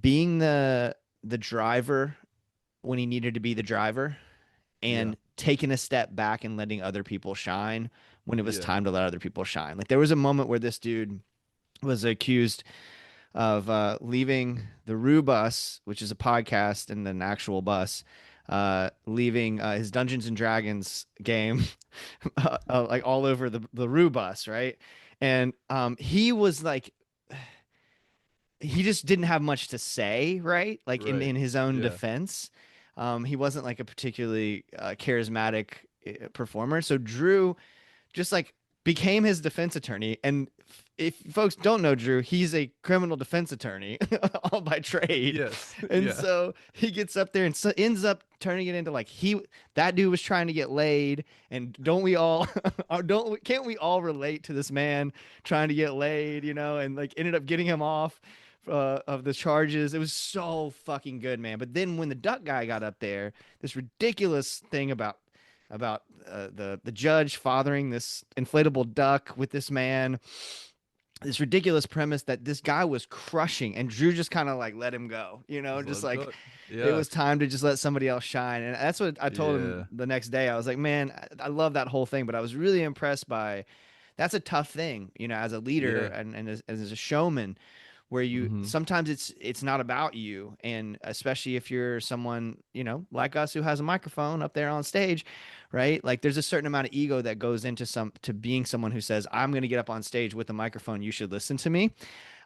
being the driver when he needed to be the driver Yeah. and taking a step back and letting other people shine when it was Yeah. time to let other people shine. Like there was a moment where this dude was accused of leaving the Rue bus, which is a podcast and an actual bus, leaving his Dungeons and Dragons game like all over the Rue bus, right? And he was like he just didn't have much to say, right? Like Right. in his own Yeah. defense. He wasn't like a particularly charismatic performer. So Drew just like became his defense attorney. And if folks don't know Drew, he's a criminal defense attorney all by trade. Yes. And Yeah. so he gets up there and so ends up turning it into like that dude was trying to get laid. And don't we all don't can't we all relate to this man trying to get laid, and like ended up getting him off of the charges. It was so fucking good, man. But then when the duck guy got up there, this ridiculous thing about the judge fathering this inflatable duck with this man. This ridiculous premise that this guy was crushing, and Drew just kind of like let him go, Just let just him like cook. it Yeah. was time to just let somebody else shine. And that's what I told him Yeah. the next day. I was like, man, I love that whole thing, but I was really impressed by that's a tough thing, as a leader Yeah. and as a showman, where you Mm-hmm. sometimes it's not about you, and especially if you're someone like us who has a microphone up there on stage, right? Like there's a certain amount of ego that goes into some to being someone who says I'm going to get up on stage with a microphone, you should listen to me.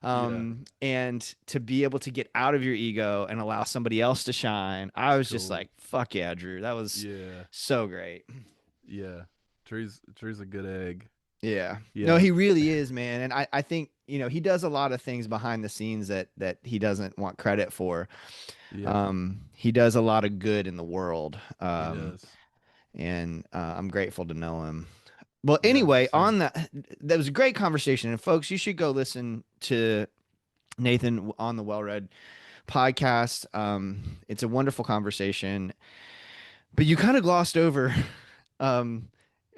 Yeah. And to be able to get out of your ego and allow somebody else to shine, I It's was just cool. like, fuck yeah, Drew, that was Yeah. so great. Yeah. Tree's a good egg. Yeah. No, Yeah. he really is, man. And I think, he does a lot of things behind the scenes that he doesn't want credit for. Yeah. He does a lot of good in the world. He does. And I'm grateful to know him. Well, Yeah. The anyway, same. on that was a great conversation. And folks, you should go listen to Nathan on the Well Read podcast. It's a wonderful conversation, but you kind of glossed over. Um,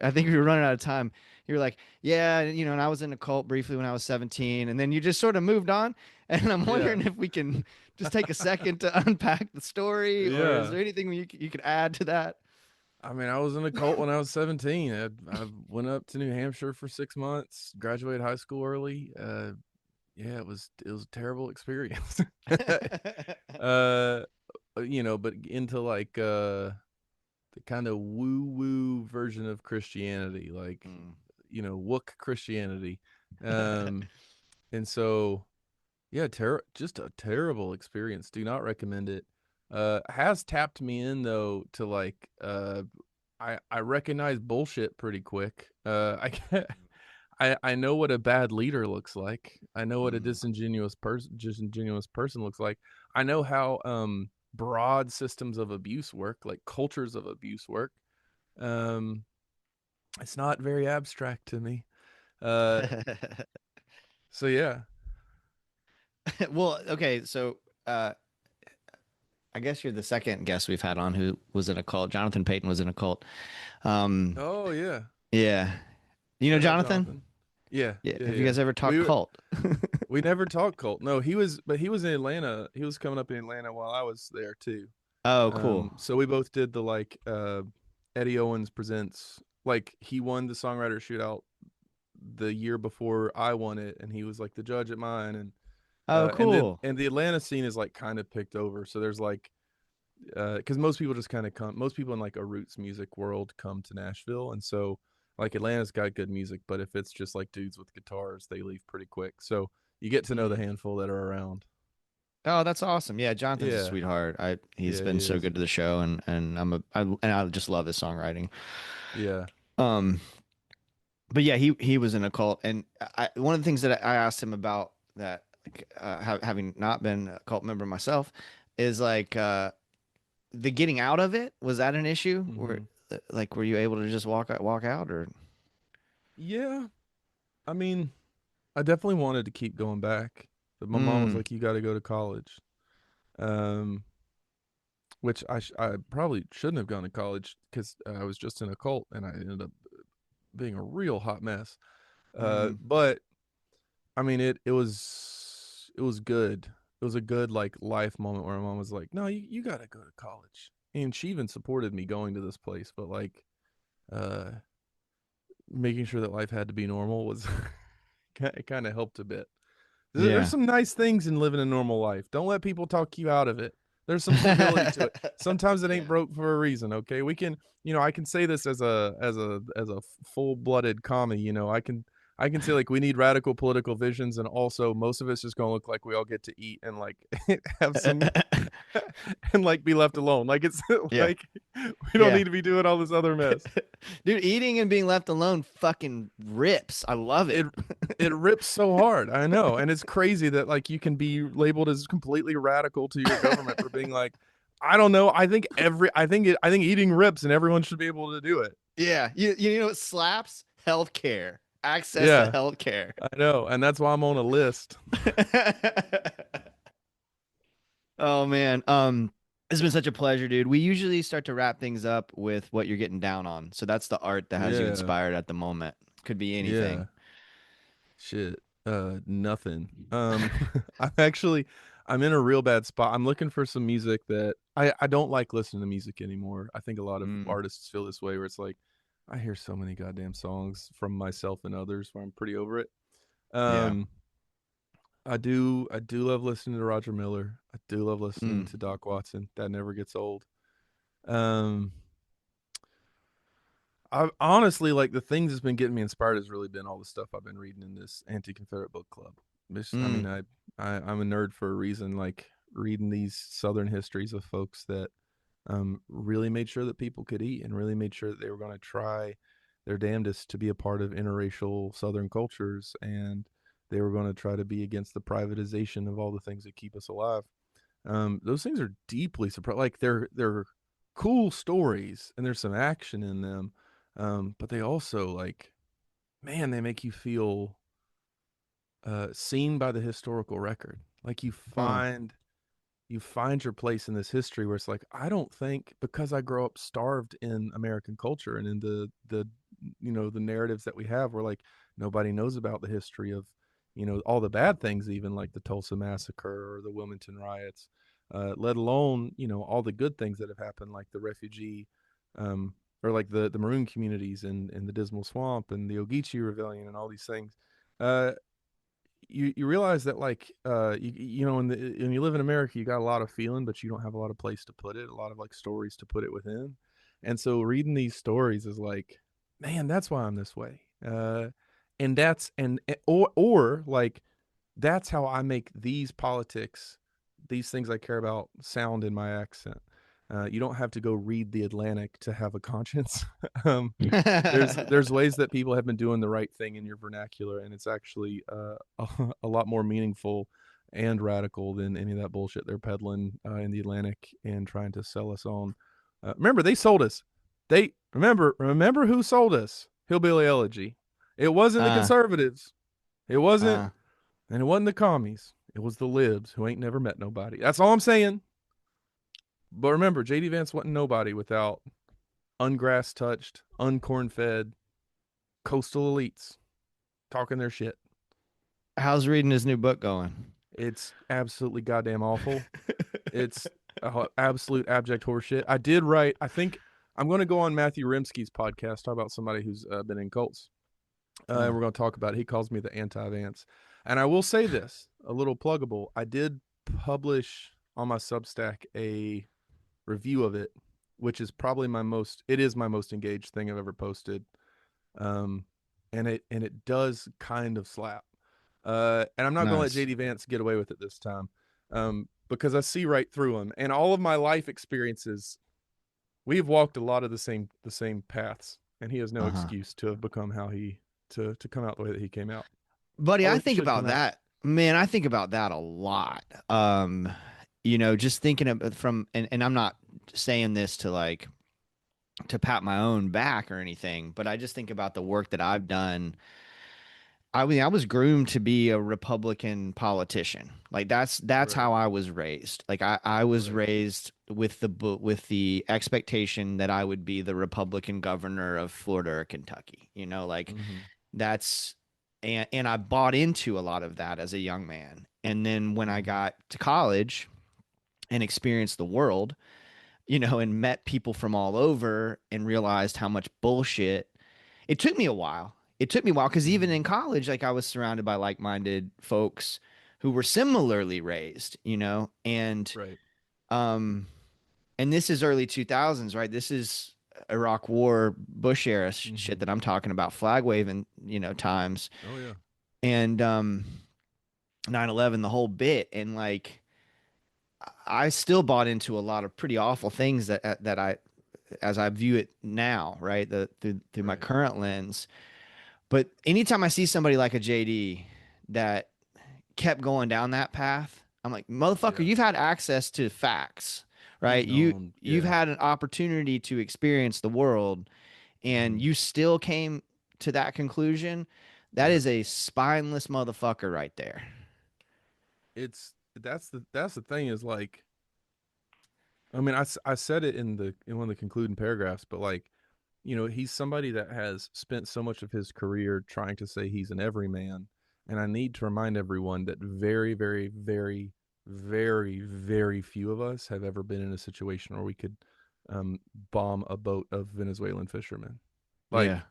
I think we were running out of time. You were like, yeah, and I was in a cult briefly when I was 17, and then you just sort of moved on. And I'm Yeah. wondering if we can just take a second to unpack the story, or is Yeah. there anything you could add to that? I mean, I was in a cult when I was 17. I went up to New Hampshire for 6 months, graduated high school early. Yeah, it was a terrible experience. uh, but into like the kind of woo woo version of Christianity, like Mm. wook Christianity. Um, and so yeah, just a terrible experience. Do not recommend it. Has tapped me in though to like I recognize bullshit pretty quick. I can I know what a bad leader looks like. I know what a Mm. disingenuous person looks like. I know how broad systems of abuse work, like cultures of abuse work. Um it's not very abstract to me. Uh so yeah. Well, okay, so uh, I guess you're the second guest we've had on who was in a cult. Jonathan Payton was in a cult. Um, Oh yeah. yeah, I know Jonathan. Jonathan. Yeah, Yeah, yeah, have you yeah. guys ever talked We cult? we never talked cult. No, he was in Atlanta. He was coming up in Atlanta while I was there too. Oh, cool. So we both did the like Eddie Owens presents. Like he won the songwriter shootout the year before I won it, and he was like the judge at mine, Oh, cool. and the Atlanta scene is like kind of picked over. So there's like because most people just kind of come. Most people in like a roots music world come to Nashville, and so like Atlanta's got good music, but if it's just like dudes with guitars, they leave pretty quick. So you get to know the Mm. handful that are around. Oh, that's awesome. Yeah, Jonathan's a Yeah, sweetheart. He's yeah, he been so is. good to the show, and I just love his songwriting. Yeah. Um, but yeah, he was in a cult, and one of the things that I asked him about that, like, having not been a cult member myself, is like the getting out of it. Was that an issue? Hmm. Like, were you able to just walk out, or? Yeah. I mean, I definitely wanted to keep going back, but my mom was Mm, like, "You got to go to college," um, which I probably shouldn't have gone to college because I was just in a cult and I ended up being a real hot mess. mm, But I mean, it was good. It was a good like life moment where my mom was like, "No, you got to go to college," and she even supported me going to this place. But like, uh, making sure that life had to be normal was it kind of helped a bit. There's yeah. some nice things in living a normal life. Don't let people talk you out of it. There's some civility to it. Sometimes it ain't broke for a reason. Okay, we can, I can say this as a full blooded commie. I can say like we need radical political visions, and also most of it's just gonna look like we all get to eat and like have some and like be left alone. Like it's Yeah. like we don't Yeah. need to be doing all this other mess. Dude, eating and being left alone fucking rips. I love it. It it rips so hard. I know. And it's crazy that like you can be labeled as completely radical to your government for being like, I don't know. I think eating rips and everyone should be able to do it. Yeah. You know what slaps? Healthcare. Access to Yeah, healthcare. I know. And that's why I'm on a list. Oh man. It's been such a pleasure, dude. We usually start to wrap things up with what you're getting down on. So that's the art that has you Yeah. inspired at the moment. Could be Yeah. anything. Shit. Nothing. I'm actually I'm in a real bad spot. I'm looking for some music that I don't like listening to music anymore. I think a lot of Mm, artists feel this way where it's like I hear so many goddamn songs from myself and others where I'm pretty over it. yeah. Um I do love listening to Roger Miller. I do love listening Mm, to Doc Watson. That never gets old. Um I honestly like the things that's been getting me inspired has really been all the stuff I've been reading in this anti-Confederate book club. I mean, mm, I'm a nerd for a reason. Like reading these Southern histories of folks that really made sure that people could eat and really made sure that they were going to try their damnedest to be a part of interracial Southern cultures, and they were going to try to be against the privatization of all the things that keep us alive. Those things are deeply surprising. Like they're cool stories and there's some action in them, but they also like, man, they make you feel seen by the historical record. Like huh. you find your place in this history where it's like I don't think because I grow up starved in American culture and in the narratives that we have where like nobody knows about the history of all the bad things, even like the Tulsa massacre or the Wilmington riots, let alone all the good things that have happened like the refugee or like the maroon communities in the Dismal Swamp and the Ogeechee Rebellion and all these things. uh you realize that like when you live in America, you got a lot of feeling, but you don't have a lot of place to put it, a lot of like stories to put it within. And so reading these stories is like, man, that's why I'm this way. And that's and or like that's how I make these politics, these things I care about, sound in my accent. You don't have to go read the Atlantic to have a conscience. um, there's ways that people have been doing the right thing in your vernacular, and it's actually a lot more meaningful and radical than any of that bullshit they're peddling in the Atlantic and trying to sell us on. Remember, they sold us. They remember who sold us Hillbilly Elegy. It wasn't the uh, conservatives. It wasn't, uh. and it wasn't the commies. It was the libs who ain't never met nobody. That's all I'm saying. But remember, JD Vance wasn't nobody without ungrass touched, uncorn fed coastal elites talking their shit. How's reading his new book going? It's absolutely goddamn awful. It's absolute abject horseshit. I did write. I think I'm going to go on Matthew Rimsky's podcast, talk about somebody who's been in cults, Uh, and we're going to talk about it. He calls me the anti-Vance, and I will say this, a little pluggable. I did publish on my Substack a review of it, which is probably my most. It is my most engaged thing I've ever posted. Um, and it does kind of slap. And I'm not going to let nice. JD Vance get away with it this time, because I see right through him. And all of my life experiences, we've walked a lot of the same paths, and he has no Uh-huh. excuse to have become how he to come out the way that he came out. Buddy, Or I he think should about come out. that. Man, I think about that a lot. Just thinking of and I'm not saying this to like to pat my own back or anything, but I just think about the work that I've done. I mean, I was groomed to be a Republican politician. Like that's Right. how I was raised. Like I was Right. raised with with the expectation that I would be the Republican governor of Florida or Kentucky. Like Mm-hmm. that's and I bought into a lot of that as a young man. And then when I Mm-hmm. got to college and experienced the world, and met people from all over and realized how much bullshit. It took me a while. It took me a while because even Mm-hmm. in college, like I was surrounded by like minded folks who were similarly raised, and Right. Um, and this is early 2000s, right? This is Iraq War, Bush era shit Mm-hmm. that I'm talking about, flag waving, times, Oh yeah. and 9/11, the whole bit, and like I still bought into a lot of pretty awful things that I, as I view it now, right, through my Right. current lens. But anytime I see somebody like a JD that kept going down that path, I'm like, motherfucker, Yeah. you've had access to facts, He's right? known. You've Yeah. had an opportunity to experience the world, and Mm-hmm. you still came to that conclusion. That Yeah. is a spineless motherfucker right there. It's that's the thing is like, I mean, I said it in one of the concluding paragraphs, but like, he's somebody that has spent so much of his career trying to say he's an everyman. And I need to remind everyone that very, very, very, very, very few of us have ever been in a situation where we could um, bomb a boat of Venezuelan fishermen. Yeah.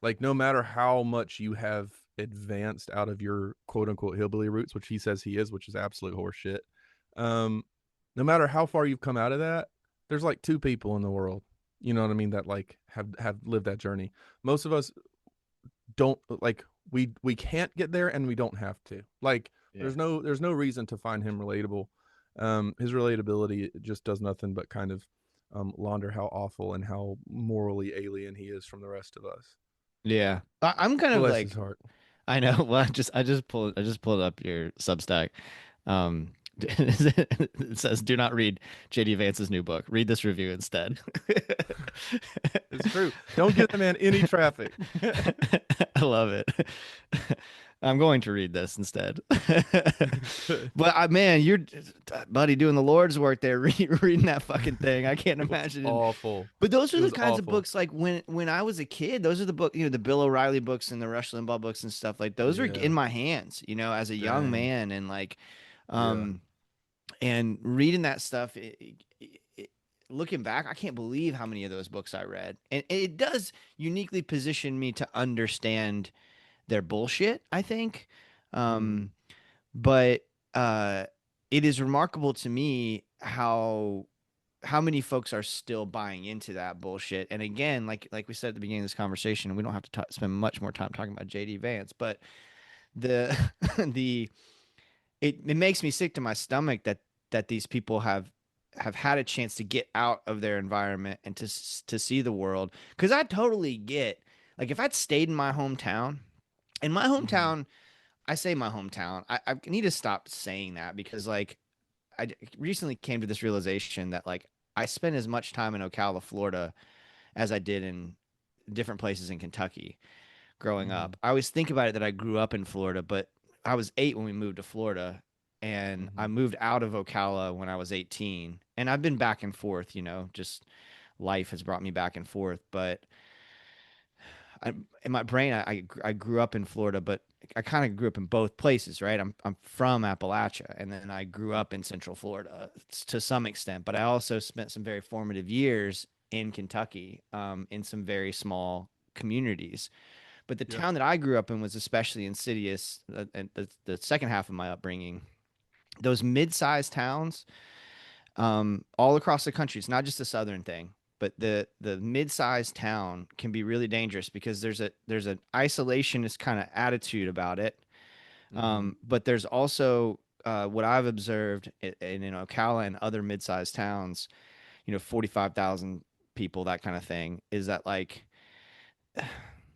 Like, no matter how much you have advanced out of your quote unquote hillbilly roots, which he says he is, which is absolute horseshit. Um, no matter how far you've come out of that, there's like two people in the world, you know what I mean, that like have lived that journey. Most of us don't like, we can't get there and we don't have to. Like Yeah. there's no reason to find him relatable. His relatability just does nothing but kind of launder how awful and how morally alien he is from the rest of us. Yeah. I'm kind of Bless his like, heart. I know. Well, I just pulled up your Substack. It says, "Do not read JD Vance's new book. Read this review instead." It's true. Don't give the man any traffic. I love it. I'm going to read this instead. But man, you're buddy doing the Lord's work there, reading that fucking thing. I can't It was imagine. awful. But those are It the was kinds of awful. books like when I was a kid, those are the book, the Bill O'Reilly books and the Rush Limbaugh books and stuff like those were in Yeah. my hands, as a young Dang. man and like Yeah. um and reading that stuff looking back, I can't believe how many of those books I read. And it does uniquely position me to understand their bullshit, I think. Mm-hmm. Um but uh it is remarkable to me how many folks are still buying into that bullshit. And again, like we said at the beginning of this conversation, we don't have to spend much more time talking about JD Vance, but the the it makes me sick to my stomach that these people have had a chance to get out of their environment and to see the world. Because I totally get, like, if I'd stayed in my hometown, in my Mm-hmm. hometown, I say my hometown, I need to stop saying that because like recently came to this realization that like I spent as much time in Ocala, Florida, as I did in different places in Kentucky growing Mm-hmm. up. I always think about it that I grew up in Florida, but I was 8 when we moved to Florida, and I Mm-hmm. moved out of Ocala when I was 18. And I've been back and forth, just life has brought me back and forth. But in my brain, I grew up in Florida, but I kind of grew up in both places, right? I'm from Appalachia, and then I grew up in Central Florida to some extent. But I also spent some very formative years in Kentucky, in some very small communities. But the Yeah. town that I grew up in was especially insidious. And the second half of my upbringing, those mid-sized towns, all across the country. It's not just a southern thing, but the mid-sized town can be really dangerous because there's an isolationist kind of attitude about it. Mm-hmm. But there's also what I've observed in Ocala and other mid-sized towns, 45,000 people, that kind of thing, is that like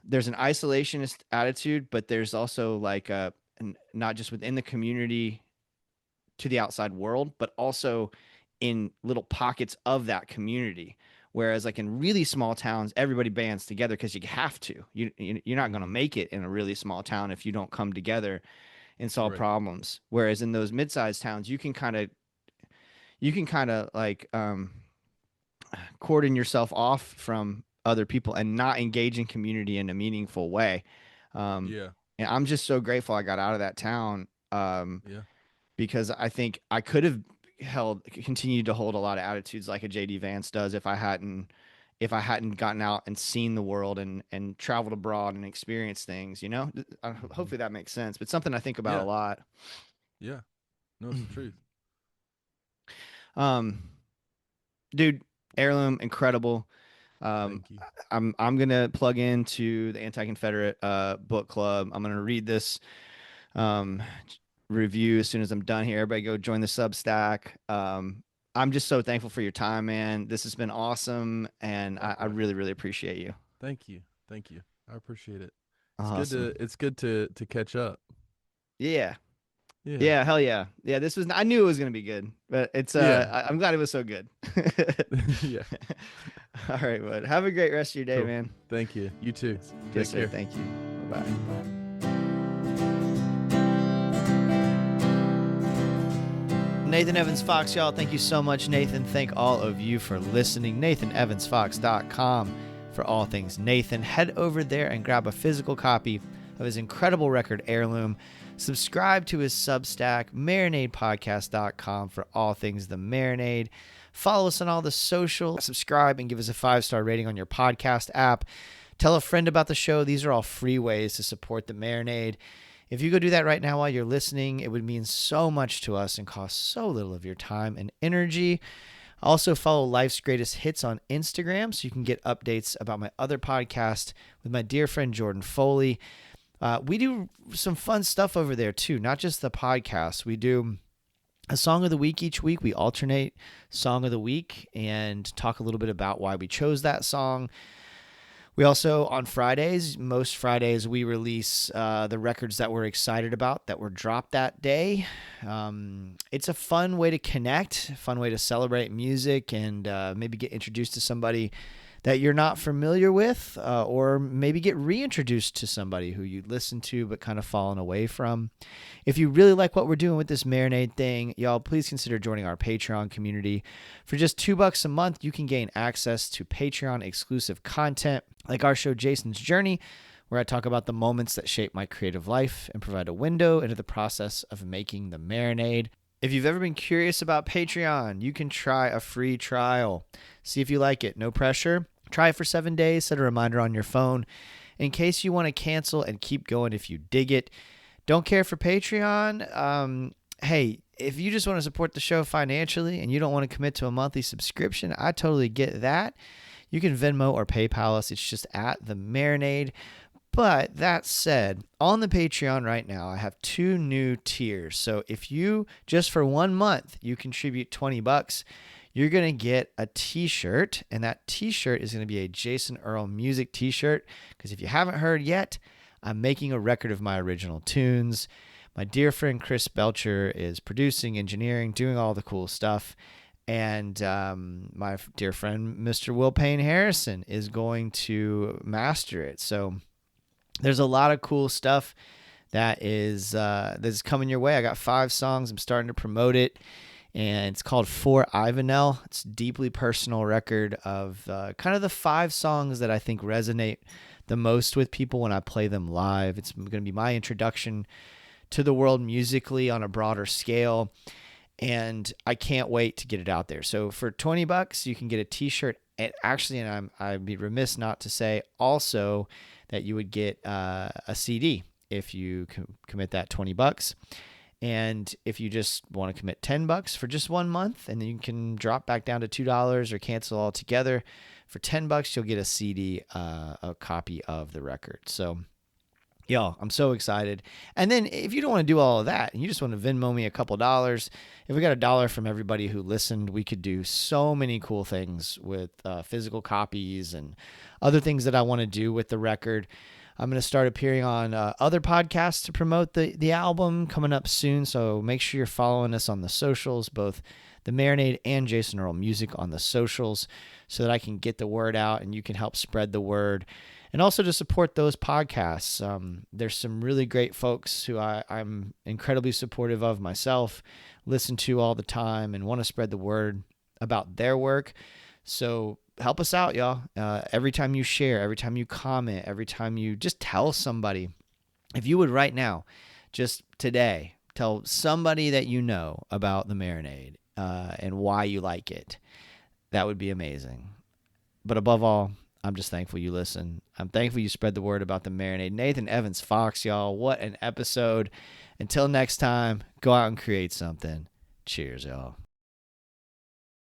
there's an isolationist attitude, but there's also like not just within the community to the outside world, but also in little pockets of that community. Whereas like in really small towns, everybody bands together because you have to. You're not going to Mm-hmm. make it in a really small town if you don't come together and solve Right. problems. Whereas in those mid-sized towns, you can kind of like cordon yourself off from other people and not engage in community in a meaningful way. Um, Yeah. and I'm just so grateful I got out of that town, Yeah. because I think I could have continued to hold a lot of attitudes like a JD Vance does if I hadn't gotten out and seen the world and traveled abroad and experienced things. Mm-hmm. Hopefully that makes sense. But something I think about a Yeah. lot. Yeah. No, it's the truth. Um, dude, Heirloom, incredible. Um, Thank you. I'm gonna plug into the Anti-Confederate book club. I'm gonna read this um review as soon as I'm done here. Everybody go join the Substack. I'm just so thankful for your time, man. This has been awesome, and I Likewise. really, really appreciate you. Thank you. Thank you. I appreciate it. Awesome. It's good to catch up. Yeah. Yeah. Yeah, hell yeah. Yeah, this was I knew it was gonna be good, but it's Yeah. I'm glad it was so good. Yeah. All right, bud. Have a great rest of your day, Cool. man. Thank you. You too. Yes, Take sir. care. Thank you. Bye-bye. Bye. Nathan Evans Fox, y'all. Thank you so much, Nathan. Thank all of you for listening. NathanEvansFox.com for all things Nathan. Head over there and grab a physical copy of his incredible record, Heirloom. Subscribe to his Substack, MarinadePodcast.com for all things The Marinade. Follow us on all the social. Subscribe and give us a 5-star rating on your podcast app. Tell a friend about the show. These are all free ways to support The Marinade. If you go do that right now while you're listening, it would mean so much to us and cost so little of your time and energy. Also, follow Life's Greatest Hits on Instagram so you can get updates about my other podcast with my dear friend Jordan Foley. We do some fun stuff over there too, not just the podcast. We do a song of the week each week. We alternate song of the week and talk a little bit about why we chose that song. We also, on Fridays, most Fridays, we release the records that we're excited about that were dropped that day. It's a fun way to connect, fun way to celebrate music, and maybe get introduced to somebody that you're not familiar with, or maybe get reintroduced to somebody who you listened to but kind of fallen away from. If you really like what we're doing with this Marinade thing, y'all, please consider joining our Patreon community. For just $2 a month, you can gain access to Patreon exclusive content like our show Jason's Journey, where I talk about the moments that shape my creative life and provide a window into the process of making the Marinade. If you've ever been curious about Patreon, you can try a free trial. See if you like it. No pressure. Try it for 7 days. Set a reminder on your phone in case you want to cancel and keep going if you dig it. Don't care for Patreon? Hey, if you just want to support the show financially and you don't want to commit to a monthly subscription, I totally get that. You can Venmo or PayPal us. It's just at The Marinade. But that said, on the Patreon right now, I have 2 new tiers. So if you, just for 1 month, you contribute $20, you're going to get a t-shirt. And that t-shirt is going to be a Jason Earl music t-shirt. Because if you haven't heard yet, I'm making a record of my original tunes. My dear friend Chris Belcher is producing, engineering, doing all the cool stuff. And my dear friend Mr. Will Payne Harrison is going to master it. So there's a lot of cool stuff that's coming your way. I got 5 songs. I'm starting to promote it, and it's called For Ivanel. It's a deeply personal record of kind of the 5 songs that I think resonate the most with people when I play them live. It's going to be my introduction to the world musically on a broader scale, and I can't wait to get it out there. So for $20, you can get a t-shirt. And actually, and I'd be remiss not to say also that you would get a CD if you commit that $20. And if you just want to commit $10 for just 1 month, and then you can drop back down to $2 or cancel altogether. For $10, you'll get a CD, a copy of the record. So, y'all, I'm so excited. And then if you don't want to do all of that and you just want to Venmo me a couple dollars, if we got $1 from everybody who listened, we could do so many cool things with physical copies and other things that I want to do with the record. I'm going to start appearing on other podcasts to promote the album coming up soon. So make sure you're following us on the socials, both The Marinade and Jason Earl Music on the socials, so that I can get the word out and you can help spread the word. And also to support those podcasts. There's some really great folks who I'm incredibly supportive of myself, listen to all the time, and want to spread the word about their work. So help us out, y'all. Every time you share, every time you comment, every time you just tell somebody, if you would right now, just today, tell somebody that you know about the Marinade and why you like it, that would be amazing. But above all, I'm just thankful you listen. I'm thankful you spread the word about the Marinade. Nathan Evans Fox, y'all. What an episode. Until next time, go out and create something. Cheers, y'all.